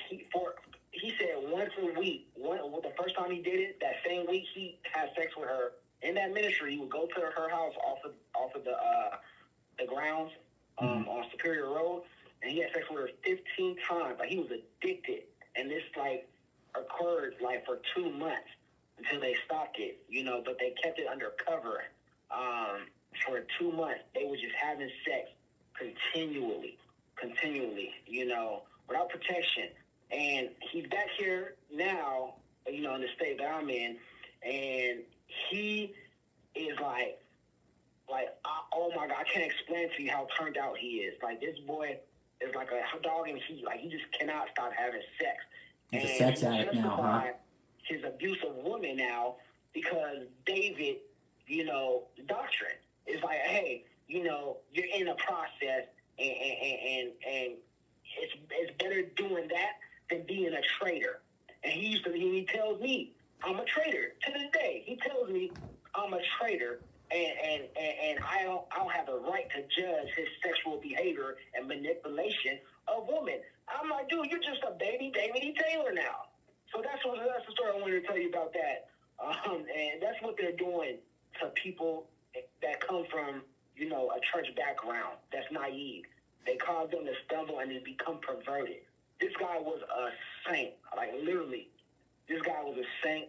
he said once a week, the first time he did it, that same week he had sex with her in that ministry. He would go to her house off of the grounds on Superior Road, and he had sex with her 15 times. Like, he was addicted, and this like occurred like for 2 months until they stopped it, you know. But they kept it undercover for 2 months. They were just having sex continually, you know, without protection. And he's back here now, you know, in the state that I'm in, and he is like, oh my God, I can't explain to you how turned out he is. Like, this boy is like a dog in heat. Like, he just cannot stop having sex. He's a sex addict now, huh? His abuse of women now because David, you know, doctrine is like, hey, you know, you're in a process, and it's better doing that than being a traitor. And he tells me I'm a traitor to this day. He tells me I'm a traitor, and I don't have the right to judge his sexual behavior and manipulation of women. I'm like, dude, you're just a baby David E. Taylor now. So that's the story I wanted to tell you about that. And that's what they're doing to people that come from, you know, a church background that's naive. They cause them to stumble and then become perverted. This guy was a saint. Like, literally, this guy was a saint,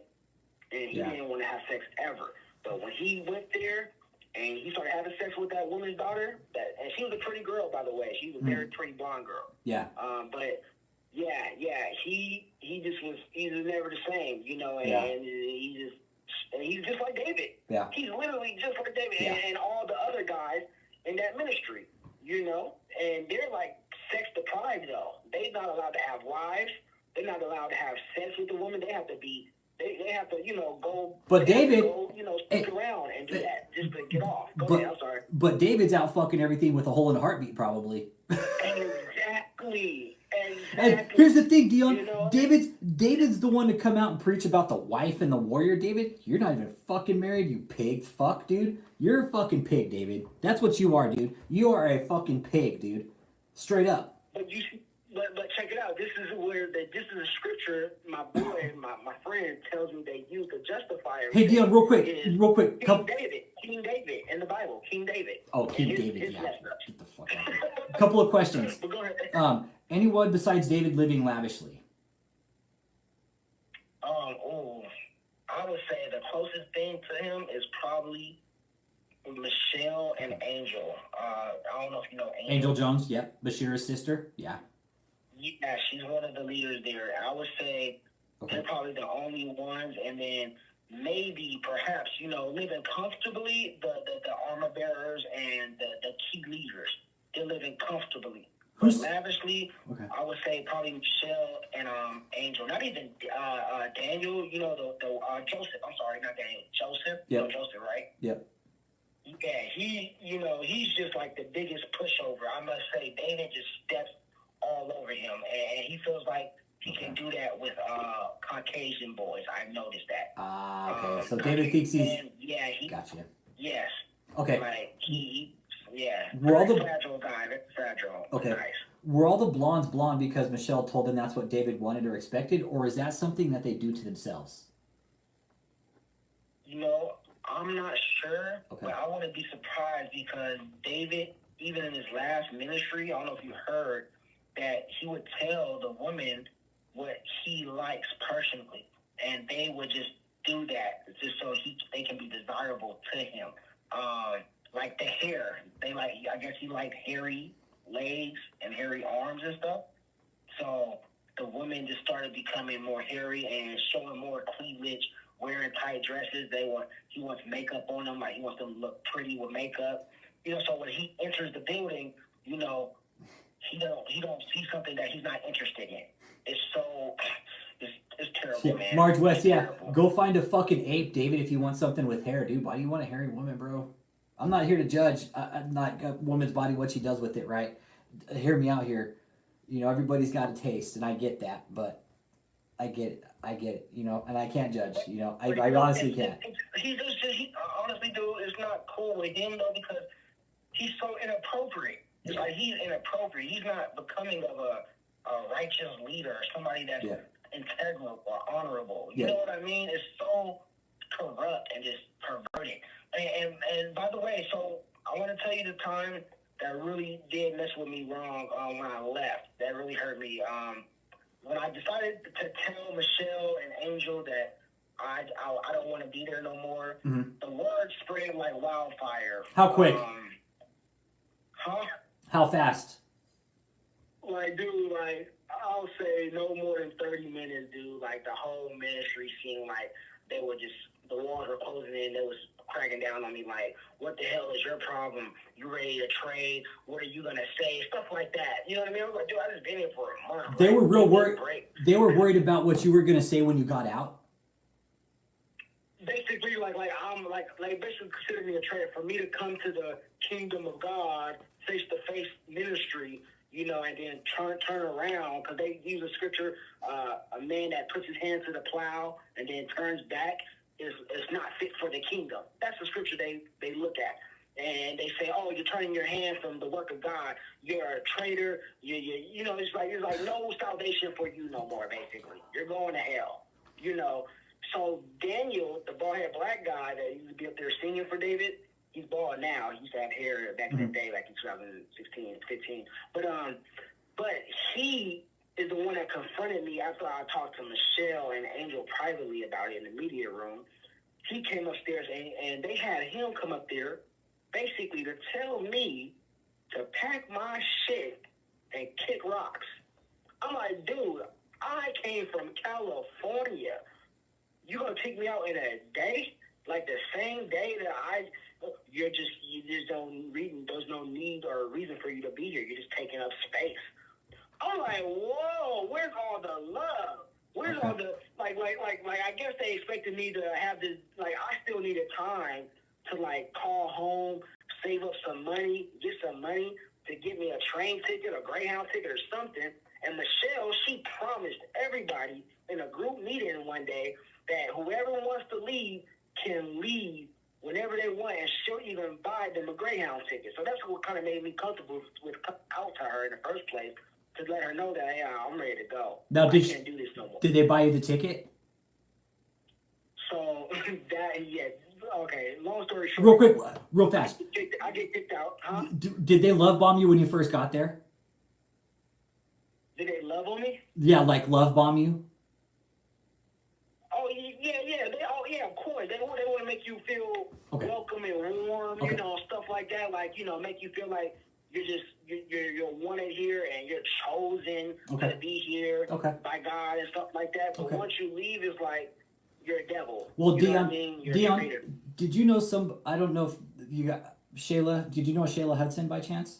and he didn't want to have sex ever. But when he went there and he started having sex with that woman's daughter, and she was a pretty girl, by the way. She was a very pretty blonde girl. Yeah. But he was never the same, you know, and he's just like David. Yeah. He's literally just like David and all the other guys in that ministry, you know, and they're like sex deprived though. They're not allowed to have wives. They're not allowed to have sex with the woman. They have to be. They have to, you know, go. But David, stick around and do that just to get off. Go ahead. I'm sorry. But David's out fucking everything with a hole in a heartbeat, probably. And here's the thing, Dion. You know? David's the one to come out and preach about the wife and the warrior. David, you're not even fucking married, you pig. Fuck, dude. You're a fucking pig, David. That's what you are, dude. You are a fucking pig, dude. Straight up. But but check it out. This is a scripture. My boy, my friend tells me they use to justify it. Hey, Dion, real quick. King David in the Bible. King David. Oh, King David. Yeah. Get the fuck out of here. A couple of questions. But go ahead. Anyone besides David living lavishly? I would say the closest thing to him is probably Michelle and Angel. I don't know if you know Angel. Angel Jones, yep. Bashira's sister, yeah. Yeah, she's one of the leaders there. I would say they're probably the only ones, and then maybe, perhaps, living comfortably, the armor bearers and the key leaders. They're living comfortably. But lavishly, I would say probably Michelle and Angel. Not even Daniel, the Joseph. I'm sorry, not Daniel. Joseph. Yep. You know Joseph, right? Yep. Yeah, he's just like the biggest pushover. I must say, David just steps all over him, and he feels like he can do that with Caucasian boys. I've noticed that. Okay. So David thinks he's... Gotcha. Yes. Okay. Like, We're all the... fragile guy. Fragile. Okay. Nice. Were all the blondes blonde because Michelle told them that's what David wanted or expected, or is that something that they do to themselves? I'm not sure, but I wouldn't be surprised because David, even in his last ministry, I don't know if you heard, that he would tell the women what he likes personally, and they would just do that just so they can be desirable to him. Like the hair, I guess he liked hairy legs and hairy arms and stuff. So the women just started becoming more hairy and showing more cleavage, wearing tight dresses. He wants makeup on them, like he wants them to look pretty with makeup. So when he enters the building, he don't see something that he's not interested in. It's terrible, man. Marge West, go find a fucking ape, David, if you want something with hair, dude. Why do you want a hairy woman, bro? I'm not here to judge. I'm not a woman's body, what she does with it, right? Hear me out here. Everybody's got a taste, and I get that, but I get it, and I can't judge, I honestly can't. He honestly, dude, it's not cool with him, though, because he's so inappropriate. It's like he's inappropriate. He's not becoming of a righteous leader or somebody that's integral or honorable. You know what I mean? It's so corrupt and just perverted. And by the way, so I want to tell you the time that really did mess with me wrong when I left. That really hurt me. When I decided to tell Michelle and Angel that I don't want to be there no more, the word spread like wildfire. How quick? How fast? Dude, I'll say no more than 30 minutes, dude. Like, the whole ministry seemed like the walls were closing in. They was cracking down on me like, what the hell is your problem? You ready to trade? What are you going to say? Stuff like that. You know what I mean? I was like, dude, I just been here for a month. They were real worried. They were worried about what you were going to say when you got out? Basically, basically consider me a traitor. For me to come to the kingdom of God, face-to-face ministry, and then turn around, because they use a scripture, a man that puts his hand to the plow and then turns back is not fit for the kingdom. That's the scripture they look at. And they say, oh, you're turning your hand from the work of God. You're a traitor. It's like no salvation for you no more, basically. You're going to hell, So Daniel, the bald-head black guy that used to be up there singing for David, he's bald now. He used to have hair back in the day, like in 2016, 15. But he is the one that confronted me after I talked to Michelle and Angel privately about it in the media room. He came upstairs and they had him come up there basically to tell me to pack my shit and kick rocks. I'm like, dude, I came from California. You gonna take me out in a day? Like the same day that you just don't read. There's no need or reason for you to be here. You're just taking up space. I'm like, whoa, where's all the love? Where's all the like? I guess they expected me to have this. Like, I still needed time to call home, save up some money, get some money to get me a train ticket, a Greyhound ticket, or something. And Michelle, she promised everybody in a group meeting one day that whoever wants to leave can leave whenever they want, and she'll even buy them a Greyhound ticket. So that's what kind of made me comfortable with coming out to her in the first place, to let her know that, hey, I'm ready to go. Now, I can't do this no more. Did they buy you the ticket? So okay. Long story short. Real quick, real fast. I get kicked out, huh? Did they love bomb you when you first got there? Did they love on me? Yeah, like love bomb you. Oh yeah, of course. They want to make you feel welcome and warm, stuff like that. Like, make you feel like you're wanted here and you're chosen to be here by God and stuff like that. But once you leave, it's like you're a devil. Well, you know Dion, what I mean? Dion, did you know I don't know if you got Shayla. Did you know Shayla Hudson by chance?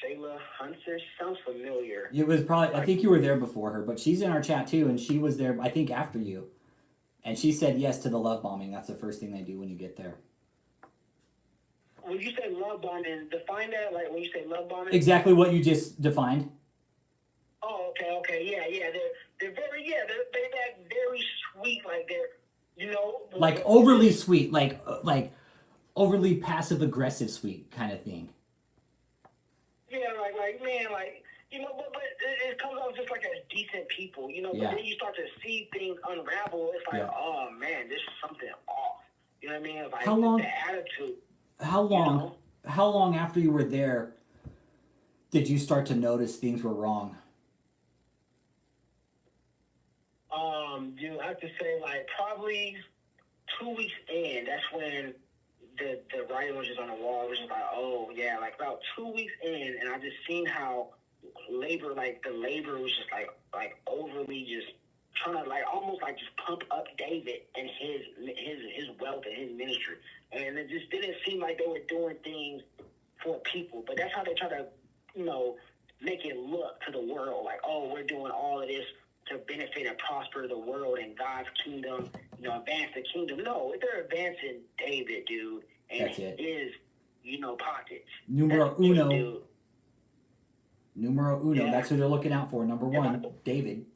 Shayla Hudson sounds familiar. It was probably, I think you were there before her, but she's in our chat too, and she was there, I think, after you. And she said yes to the love bombing. That's the first thing they do when you get there. When you say love bombing, define that. Like when you say love bombing. Exactly what you just defined. Oh, okay, yeah. They're very, they're that very sweet, like they're, like overly sweet, like overly passive aggressive sweet kind of thing. Yeah, like man, like but it comes off just like as decent people, But then you start to see things unravel. It's like, oh man, this is something off. You know what I mean? Like how long? The attitude. How long? How long after you were there did you start to notice things were wrong? I have to say, like, probably 2 weeks in, that's when the writing was just on the wall. It was just like, oh, yeah, like about 2 weeks in, and I just seen how the labor was just like overly just trying to like almost like just pump up David and his wealth and his ministry. And it just didn't seem like they were doing things for people. But that's how they try to, make it look to the world like, oh, we're doing all of this to benefit and prosper the world and God's kingdom, advance the kingdom. No, they're advancing David, dude, and his, pockets. Numero uno. Numero uno. Yeah. That's who they're looking out for. Number one, David.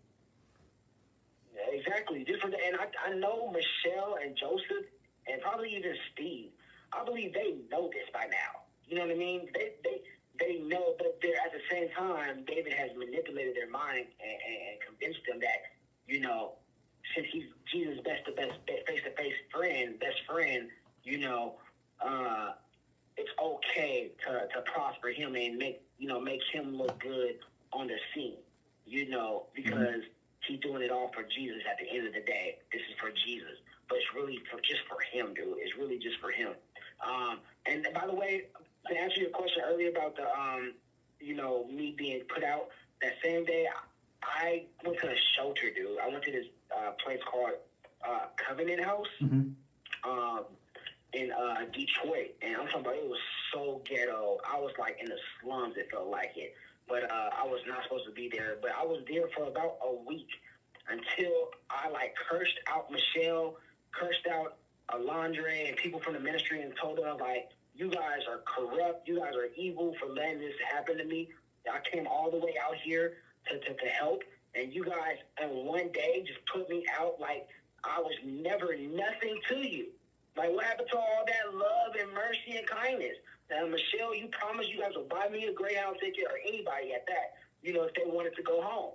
Yeah, exactly. Different, and I know Michelle and Joseph and probably even Steve. I believe they know this by now. You know what I mean? They know, but they're at the same time, David has manipulated their mind and convinced them that, since he's Jesus' best face-to-face best friend, it's okay to prosper him and make him look good on the scene, because he's doing it all for Jesus at the end of the day. This is for Jesus, but it's really just for him, dude. It's really just for him. And by the way, to answer your question earlier about the, me being put out, that same day, I went to a shelter, dude. I went to this place called Covenant House in Detroit. And I'm talking about, it was so ghetto. I was like in the slums, it felt like it. But I was not supposed to be there. But I was there for about a week until I cursed out Michelle, cursed out Alondre and people from the ministry, and told them, like, you guys are corrupt. You guys are evil for letting this happen to me. I came all the way out here to help, and you guys in one day just put me out like I was never nothing to you. Like, what happened to all that love and mercy and kindness? Now, Michelle, you promised you guys would buy me a Greyhound ticket, or anybody at that, if they wanted to go home.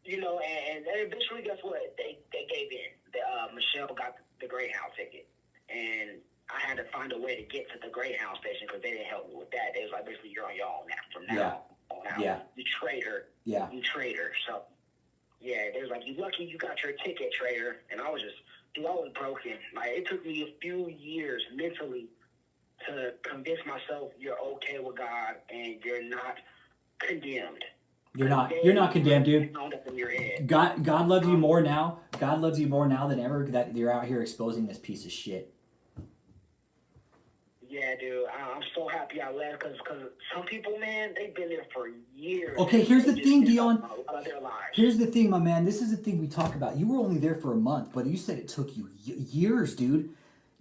And eventually, guess what? They gave in. Michelle got the Greyhound ticket. And I had to find a way to get to the Greyhound station because they didn't help me with that. They was like, basically, you're on your own now. From now on out. Yeah. You traitor. Yeah. You traitor. So, yeah, they was like, you lucky you got your ticket, traitor. And I was broken. Like, it took me a few years mentally to convince myself you're okay with God and you're not condemned. You're not condemned, dude. God loves you more now. God loves you more now than ever that you're out here exposing this piece of shit. Yeah, dude. I'm so happy I left because some people, man, they've been there for years. Okay, here's the thing, Dion. Here's the thing, my man. This is the thing we talk about. You were only there for a month, but you said it took you years, dude.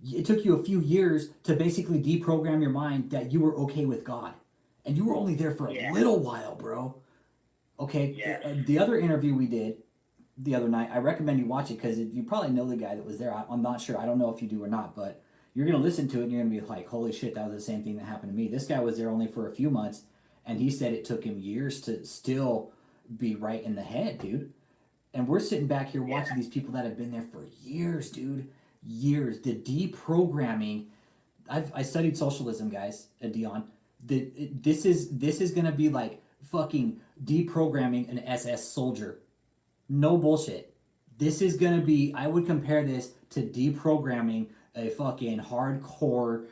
It took you a few years to basically deprogram your mind that you were okay with God. and you were only there for a little while, bro. Okay, Yeah. The other interview we did the other night, I recommend you watch it because you probably know the guy that was there. I'm not sure. I don't know if you do or not, but you're going to listen to it and you're going to be like, holy shit, that was the same thing that happened to me. This guy was there only for a few months, and he said it took him years to still be right in the head, dude. And we're sitting back here watching these people that have been there for years, dude. Years. The deprogramming. I studied socialism, guys, at Dion. This is gonna be like fucking deprogramming an SS soldier. No bullshit. This is gonna be. I would compare this to deprogramming a fucking hardcore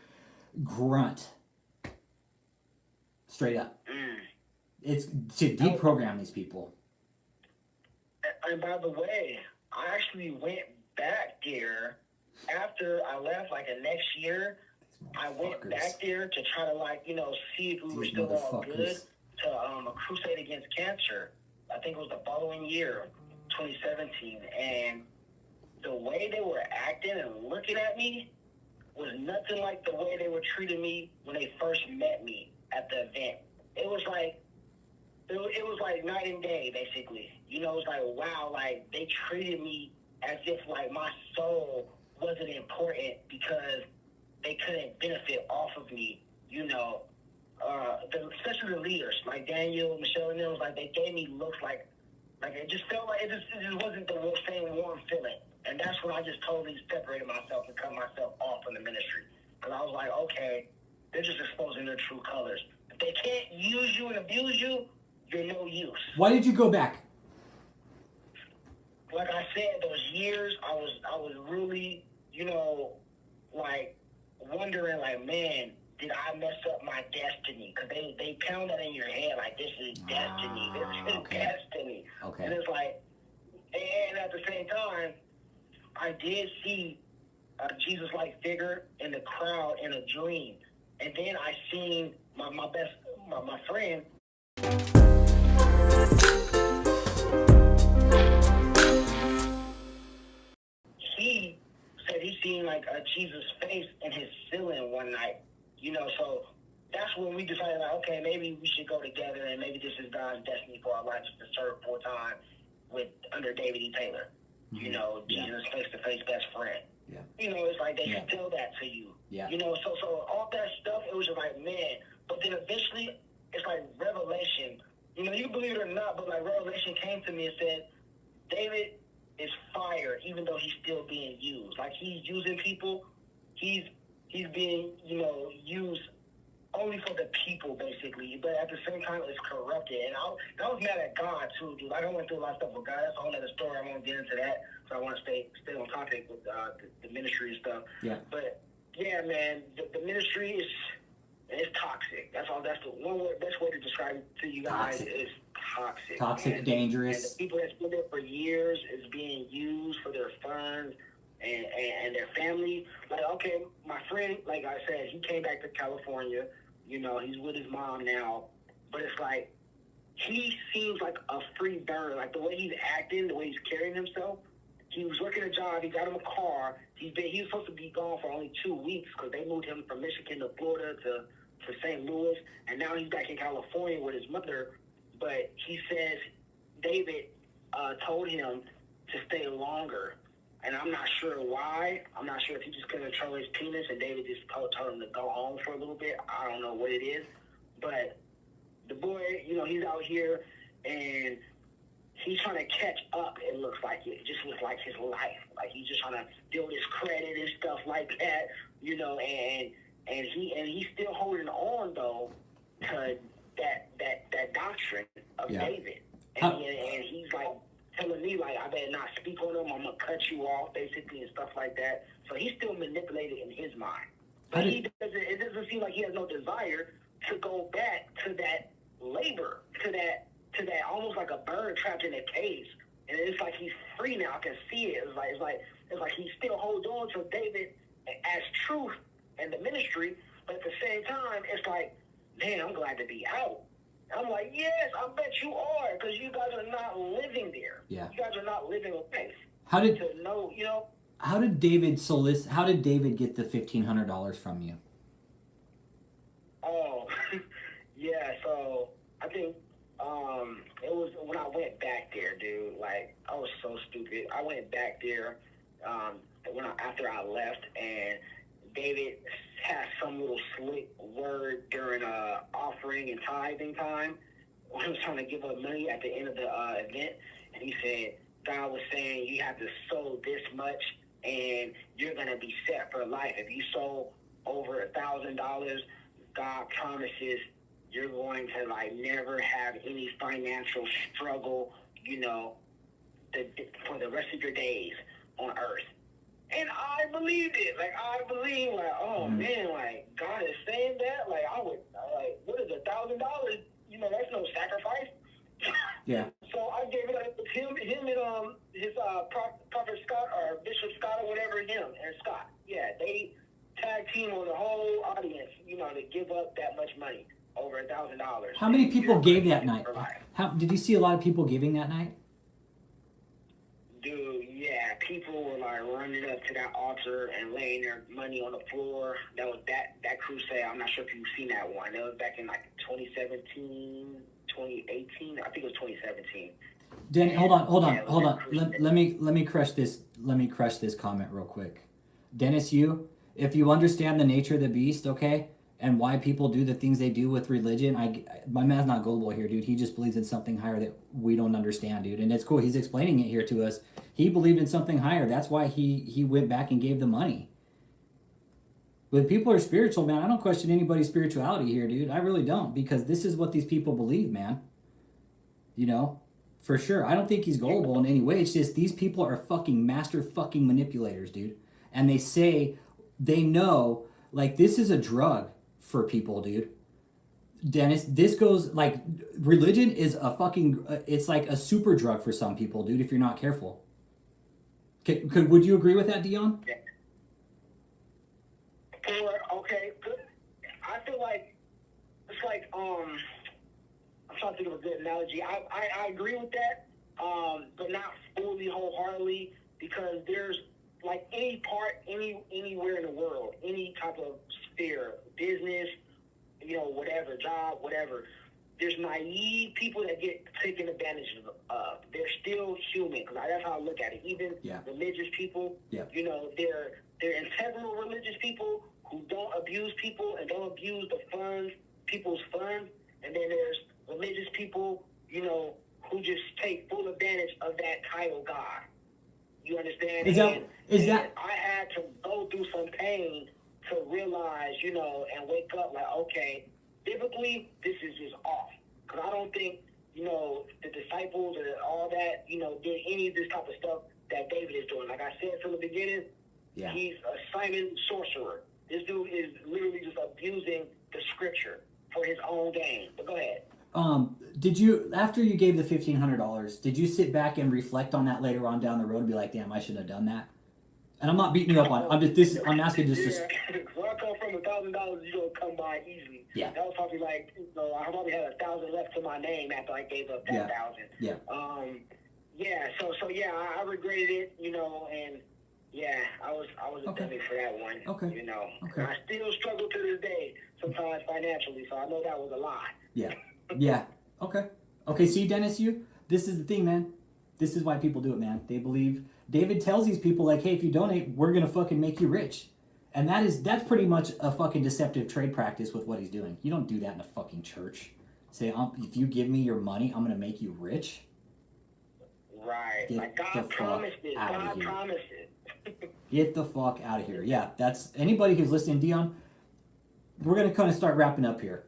grunt. Straight up. It's to deprogram these people. And by the way, I actually went back there after I left, like the next year. I went back there to try to, like, you know, see if we were still all good to a crusade against cancer. I think it was the following year, 2017. And the way they were acting and looking at me was nothing like the way they were treating me when they first met me at the event. It was like night and day, basically. You know, it was like, wow, like, they treated me as if, like, my soul wasn't important because they couldn't benefit off of me, you know. Especially the leaders, like Daniel, Michelle, and them, was like, they gave me looks like it just felt like it just wasn't the same warm feeling. And that's when I just totally separated myself and cut myself off from the ministry. Because I was like, okay, they're just exposing their true colors. If they can't use you and abuse you, you're no use. Why did you go back? Like I said, those years, I was really, you know, like, wondering, like, man, did I mess up my destiny? Because they pound that in your head, like, this is destiny. This is destiny. Okay. And it's like, and at the same time, I did see a Jesus-like figure in the crowd in a dream. And then I seen my friend. He said he seen, like, a Jesus face in his ceiling one night, you know. So that's when we decided, like, okay, maybe we should go together, and maybe this is God's destiny for our lives to serve full time under David E. Taylor, you know, Jesus face-to-face best friend. Yeah. You know, it's like they tell that to you. Yeah. You know, so all that stuff, it was just like, man. But then eventually, it's like revelation. You know, you believe it or not, but like revelation came to me and said, David is fired, even though he's still being used. Like, he's using people. He's being, you know, used only for the people, basically. But at the same time, it's corrupted. And I was mad at God, too, dude. Like, I went through a lot of stuff with God. That's a whole other story. I won't get into that. So I want to stay on topic with the ministry and stuff. Yeah. But, yeah, man, the ministry is toxic. That's all. That's the best way to describe it to you guys. Is toxic. Toxic, dangerous. And the people that's been there for years is being used for their funds and their family. Like, okay, my friend, like I said, he came back to California. You know, he's with his mom now. But it's like, he seems like a free bird. Like, the way he's acting, the way he's carrying himself. He was working a job. He got him a car. He was supposed to be gone for only 2 weeks because they moved him from Michigan to Florida to St. Louis. And now he's back in California with his mother. But he says David told him to stay longer. And I'm not sure why. I'm not sure if he just couldn't control his penis and David just told him to go home for a little bit. I don't know what it is. But the boy, you know, he's out here and he's trying to catch up, it looks like. It just looks like his life. Like, he's just trying to build his credit and stuff like that, you know, and he's still holding on, though, to that doctrine of David. And he's like telling me, like, I better not speak on him, I'm going to cut you off, basically, and stuff like that. So he's still manipulated in his mind. But it doesn't seem like he has no desire to go back to that labor, to that almost like a bird trapped in a cage. And it's like he's free now. I can see it. It's like he still holds on to David as truth and the ministry, but at the same time, it's like, man, I'm glad to be out. I'm like, yes, I bet you are, because you guys are not living there. Yeah. You guys are not living with faith. How did David get the $1,500 from you? Oh, Yeah, so I think it was when I went back there, dude. Like, I was so stupid. I went back there after I left, and David had some little slick word during offering and tithing time when he was trying to give up money at the end of the event, and he said God was saying you have to sow this much, and you're gonna be set for life. If you sow over $1,000, God promises you're going to like never have any financial struggle, you know, for the rest of your days on earth. And I believed it. Like, I believe, like, oh man, like God is saying that. Like, what is $1,000? You know, that's no sacrifice. Yeah. So I gave it up to him and his Prophet Scott or Bishop Scott or whatever, him and Scott. Yeah, they tag team on the whole audience, you know, to give up that much money, over $1,000. How many people gave that night? How did you see a lot of people giving that night? Dude, yeah, people were like running up to that altar and laying their money on the floor. That was that crusade. I'm not sure if you've seen that one. That was back in like 2017, 2018. I think it was 2017. Danny, hold on. Let me crush this. Let me crush this comment real quick. Dennis, if you understand the nature of the beast, okay, and why people do the things they do with religion, my man's not gullible here, dude. He just believes in something higher that we don't understand, dude. And it's cool. He's explaining it here to us. He believed in something higher. That's why he went back and gave the money. When people are spiritual, man, I don't question anybody's spirituality here, dude. I really don't, because this is what these people believe, man. You know, for sure. I don't think he's gullible in any way. It's just these people are fucking master fucking manipulators, dude. And they say they know, like, this is a drug for people, dude. Dennis, this goes, like, religion is a fucking, it's like a super drug for some people, dude, if you're not careful. Would you agree with that, Dion? Yeah. Okay, good. I feel like it's like I'm trying to think of a good analogy. I agree with that, but not fully wholeheartedly, because there's like anywhere in the world, any type of sphere, business, you know, whatever, job, whatever. There's naive people that get taken advantage of. They're still human, because that's how I look at it. Even religious people, you know, they're integral religious people who don't abuse people and don't abuse people's funds. And then there's religious people, you know, who just take full advantage of that title God. You understand? Is that I had to go through some pain to realize, you know, and wake up like, okay, biblically, this is just off. Because I don't think, you know, the disciples or all that, you know, did any of this type of stuff that David is doing. Like I said from the beginning, he's a Simon sorcerer. This dude is literally just abusing the scripture for his own gain. But go ahead. Did you, after you gave the $1,500, did you sit back and reflect on that later on down the road and be like, damn, I shouldn't have done that? And I'm not beating you up on it. I'm asking just to... When I come from $1,000, you don't come by easily. Yeah. That was probably like, you know, I probably had 1,000 left to my name after I gave up that 1,000. Yeah. So I regretted it, you know, and yeah, I was a dummy for that one. Okay. You know. Okay. I still struggle to this day, sometimes financially, so I know that was a lie. Yeah. Yeah. Okay, see, Dennis, this is the thing, man. This is why people do it, man. They believe. David tells these people, like, hey, if you donate, we're going to fucking make you rich. And that's pretty much a fucking deceptive trade practice with what he's doing. You don't do that in a fucking church. Say, if you give me your money, I'm going to make you rich. Right. Like God promised it. God promised it. Get the fuck out of here. Yeah, that's anybody who's listening, Dion, we're going to kind of start wrapping up here.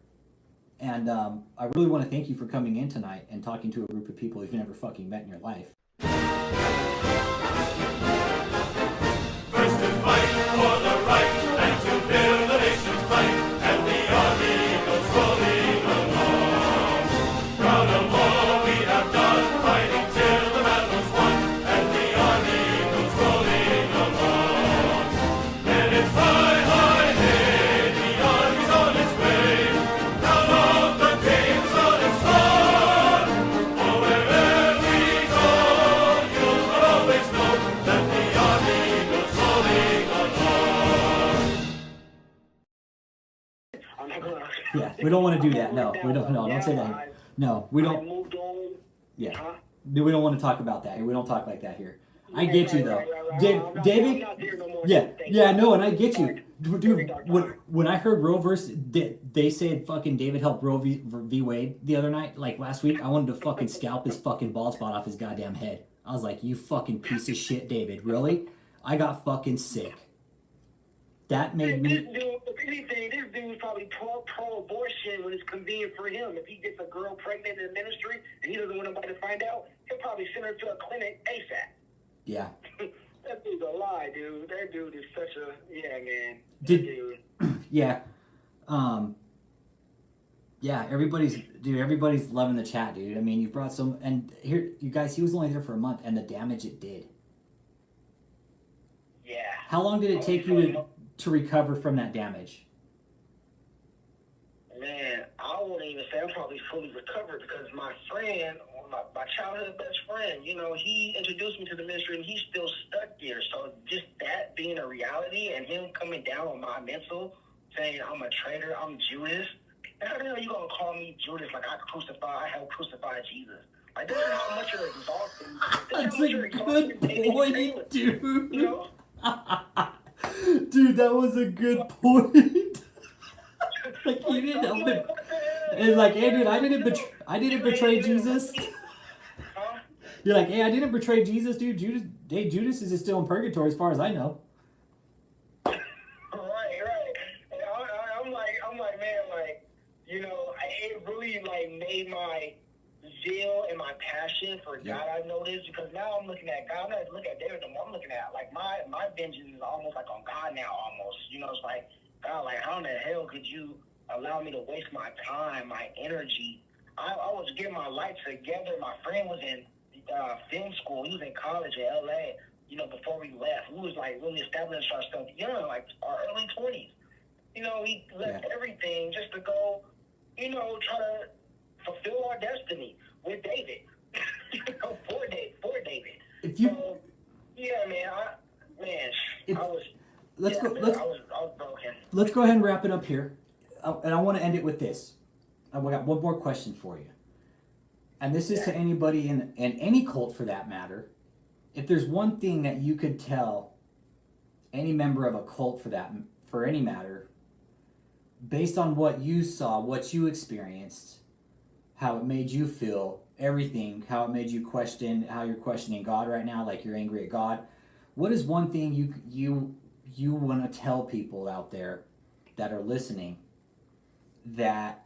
And I really want to thank you for coming in tonight and talking to a group of people you've never fucking met in your life. First to fight for the right and to build the nation's might, and the army goes rolling along. Proud of all we have done, fighting till the battle's won, and the army goes rolling along. And it's high, high, hey, the army's on its way. Down off the games on its run. For wherever we go, you'll We don't want to do that. I'm No, we don't. No, don't say now. that. No, we I don't. moved on. Yeah, Huh? we don't want to talk about that. We don't talk like that here. I get you though, I'm David. not there no more. Yeah, Thank yeah, you. no, and I get you, Very dude. dark When time. when I heard Roe versus, they said fucking David helped Roe v. Wade the other night, like last week. I wanted to fucking scalp his fucking bald spot off his goddamn head. I was like, you fucking piece of shit, David. Really? I got fucking sick. That made This me. dude, if anything, this dude's probably pro-abortion when it's convenient for him. If he gets a girl pregnant in the ministry and he doesn't want nobody to find out, he'll probably send her to a clinic ASAP. Yeah. That dude's a lie, dude. That dude is such a man. Dude. Yeah. Yeah, everybody's loving the chat, dude. I mean, you brought some, and here, you guys, he was only there for a month, and the damage it did. Yeah. How long did it take you to recover from that damage? Man, I won't even say I'm probably fully recovered because my friend, my childhood best friend, he introduced me to the ministry and he's still stuck there. So just that being a reality and him coming down on my mental, saying I'm a traitor, I'm Judas. How the hell are you going to call me Judas like I helped crucify Jesus? Like, this is how much you're exhausting. That's a good point, dude. You know? Dude, that was a good point. Like, you didn't help him. It's like, hey, dude, I didn't betray Jesus. Huh? You're like, hey, I didn't betray Jesus, dude. Judas is still in purgatory as far as I know. Right. And I'm like, man, like, it really like made my zeal and my passion for God. I noticed because now I'm looking at God. I'm not looking at David no more. I'm looking at like my vengeance is almost like on God now. Almost, it's like God, like how in the hell could you allow me to waste my time, my energy? I was getting my life together. My friend was in film school. He was in college in LA. Before we left, we was like really establishing ourselves young, like our early 20s. We left everything just to go, try to fulfill our destiny with David. For David. If you, so, yeah, man, I was. Let's go. Man, Let's. I was broken. Let's go ahead and wrap it up here, and I want to end it with this. I got one more question for you, and this is to anybody in any cult for that matter. If there's one thing that you could tell any member of a cult for any matter, based on what you saw, what you experienced, how it made you feel, everything, how it made you question, how you're questioning God right now, like you're angry at God. What is one thing you want to tell people out there that are listening that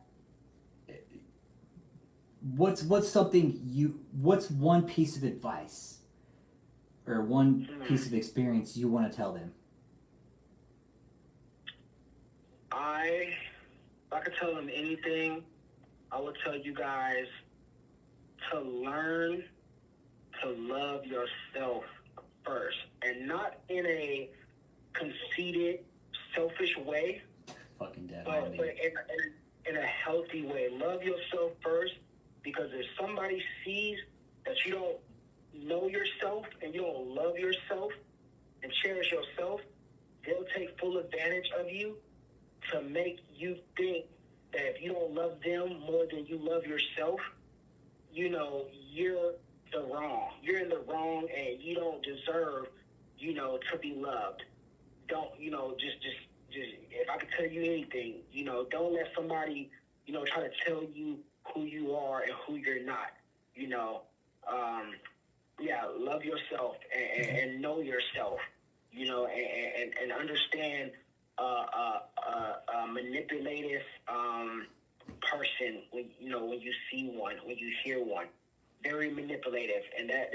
what's one piece of advice or one piece of experience you want to tell them? If I could tell them anything, I would tell you guys to learn to love yourself first, and not in a conceited, selfish way, Fucking dead. but in a healthy way. Love yourself first, because if somebody sees that you don't know yourself and you don't love yourself and cherish yourself, they'll take full advantage of you to make you think that if you don't love them more than you love yourself, you're you're in the wrong and you don't deserve, to be loved. Don't, just if I could tell you anything, don't let somebody, try to tell you who you are and who you're not, love yourself and know yourself, and understand a manipulative person when you see one, when you hear one, very manipulative, and that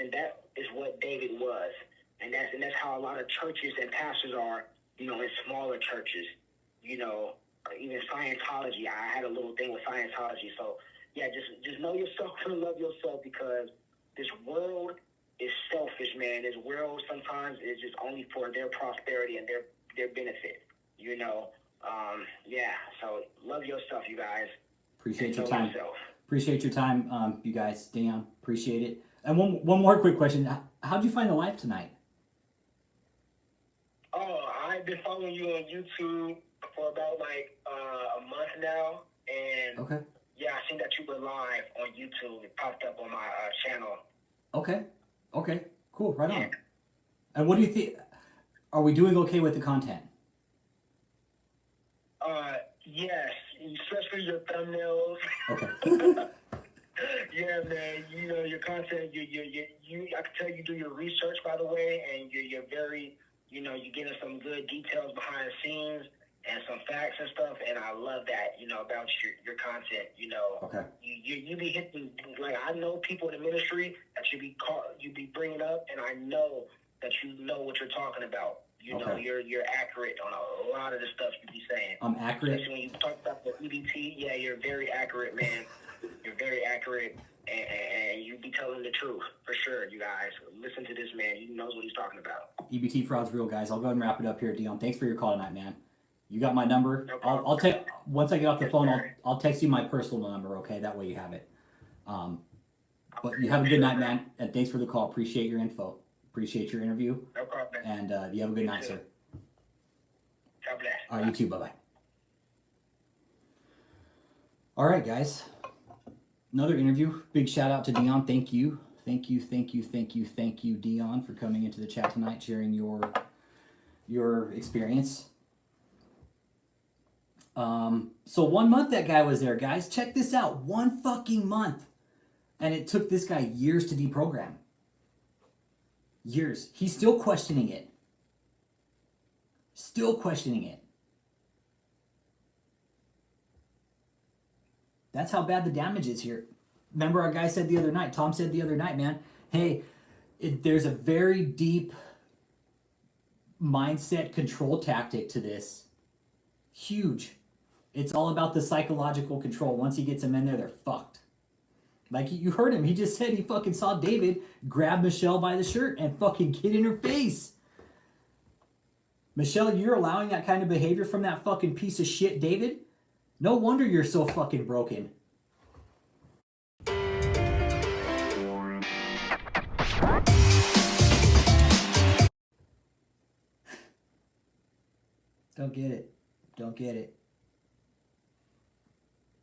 is what David was, and that's how a lot of churches and pastors are, in smaller churches, even Scientology. I had a little thing with Scientology, so yeah, just know yourself and love yourself, because this world is selfish, man. This world sometimes is just only for their prosperity and their benefit. So love yourself, you guys. Appreciate your time. Appreciate your time, you guys. Damn, appreciate it. And one more quick question. How'd you find the live tonight? Oh, I've been following you on YouTube for about a month now, and Okay. yeah, I seen that you were live on YouTube. It popped up on my channel. Okay. Okay. Cool. Right on. Yeah. And what do you think? Are we doing okay with the content? Yes, especially your thumbnails. Okay. Yeah, man. You know your content. You. I can tell you do your research, by the way, and you're very. You know, you're getting some good details behind the scenes and some facts and stuff, and I love that. You know about your content. You know. Okay. You be hitting, like, I know people in the ministry that you be bringing up, and I know that you know what you're talking about. You know, Okay. you're accurate on a lot of the stuff you be saying. I'm accurate. Especially when you talk about the EBT, yeah, you're very accurate, man. You're very accurate, and you be telling the truth, for sure, you guys. Listen to this man. He knows what he's talking about. EBT fraud's real, guys. I'll go ahead and wrap it up here, Dion. Thanks for your call tonight, man. You got my number. No problem. I'll take once I get off the Yes, phone. sir. I'll text you my personal number. Okay, that way you have it. But you have a good night, man. And thanks for the call. Appreciate your info. Appreciate your interview. No problem, man. And you have a good night, sir. God bless. All right, you too. Bye bye. All right, guys. Another interview. Big shout out to Dion. Thank you. Thank you, Dion, for coming into the chat tonight, sharing your experience. So 1 month that guy was there, guys. Check this out. 1 fucking month. And it took this guy years to deprogram. Years. He's still questioning it. Still questioning it. That's how bad the damage is here. Remember our guy said the other night, Tom said the other night, man, hey, there's a very deep mindset control tactic to this. Huge. It's all about the psychological control. Once he gets them in there, they're fucked. Like you heard him. He just said he fucking saw David grab Michelle by the shirt and fucking get in her face. Michelle, you're allowing that kind of behavior from that fucking piece of shit, David? No wonder you're so fucking broken. Don't get it. Don't get it.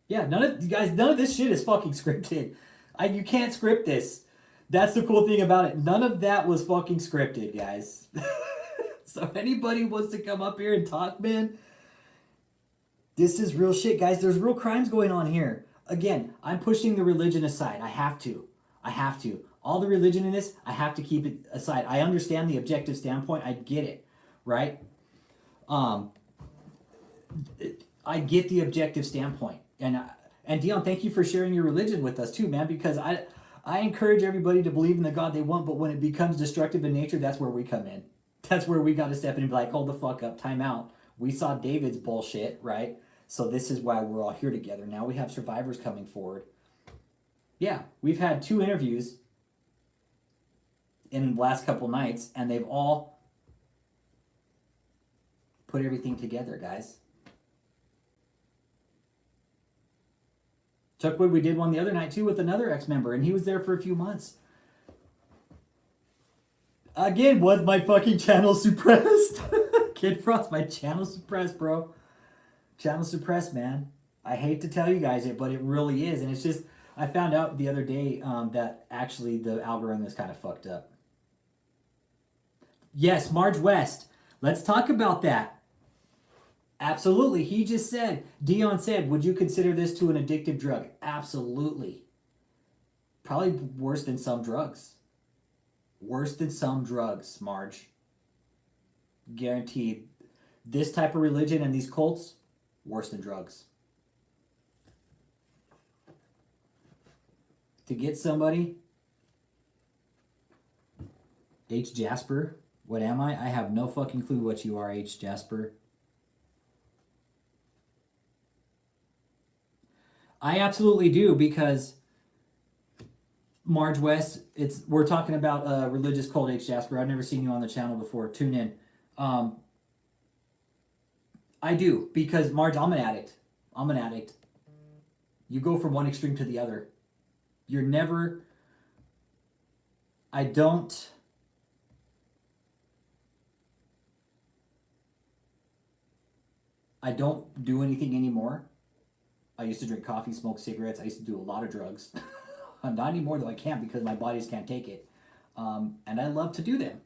Yeah, none of this shit is fucking scripted. You can't script this. That's the cool thing about it. None of that was fucking scripted, guys. So if anybody wants to come up here and talk, man, this is real shit, guys. There's real crimes going on here. Again, I'm pushing the religion aside. I have to. All the religion in this, I have to keep it aside. I understand the objective standpoint. I get it, right? I get the objective standpoint. And Dion, thank you for sharing your religion with us too, man, because I encourage everybody to believe in the God they want, but when it becomes destructive in nature, that's where we come in. That's where we got to step in and be like, hold the fuck up, time out. We saw David's bullshit, right? So this is why we're all here together. Now we have survivors coming forward. Yeah, we've had 2 interviews in the last couple nights, and they've all put everything together, guys. Chuckwood, we did one the other night too with another ex-member, and he was there for a few months. Again, was my fucking channel suppressed? Kid Frost, my channel suppressed, bro. Channel suppressed, man. I hate to tell you guys it, but it really is. And it's just, I found out the other day that actually the algorithm is kind of fucked up. Yes, Marge West. Let's talk about that. Absolutely. He just said, Dion said, would you consider this to an addictive drug? Absolutely. Probably worse than some drugs. Worse than some drugs, Marge. Guaranteed. This type of religion and these cults, worse than drugs. To get somebody, H. Jasper, what am I? I have no fucking clue what you are, H. Jasper. I absolutely do, because Marge West, we're talking about a religious cult, H. Jasper. I've never seen you on the channel before. Tune in. I do, because Marge, I'm an addict. You go from one extreme to the other. You're never... I don't do anything anymore I used to drink coffee, smoke cigarettes. I used to do a lot of drugs. Not anymore though. I can't because my body just can't take it. And I love to do them.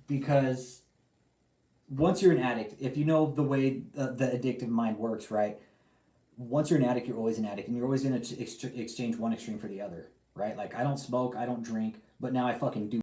Because once you're an addict, if you know the way the addictive mind works, right? Once you're an addict, you're always an addict, and you're always going to exchange one extreme for the other, right? Like, I don't smoke, I don't drink, but now I fucking do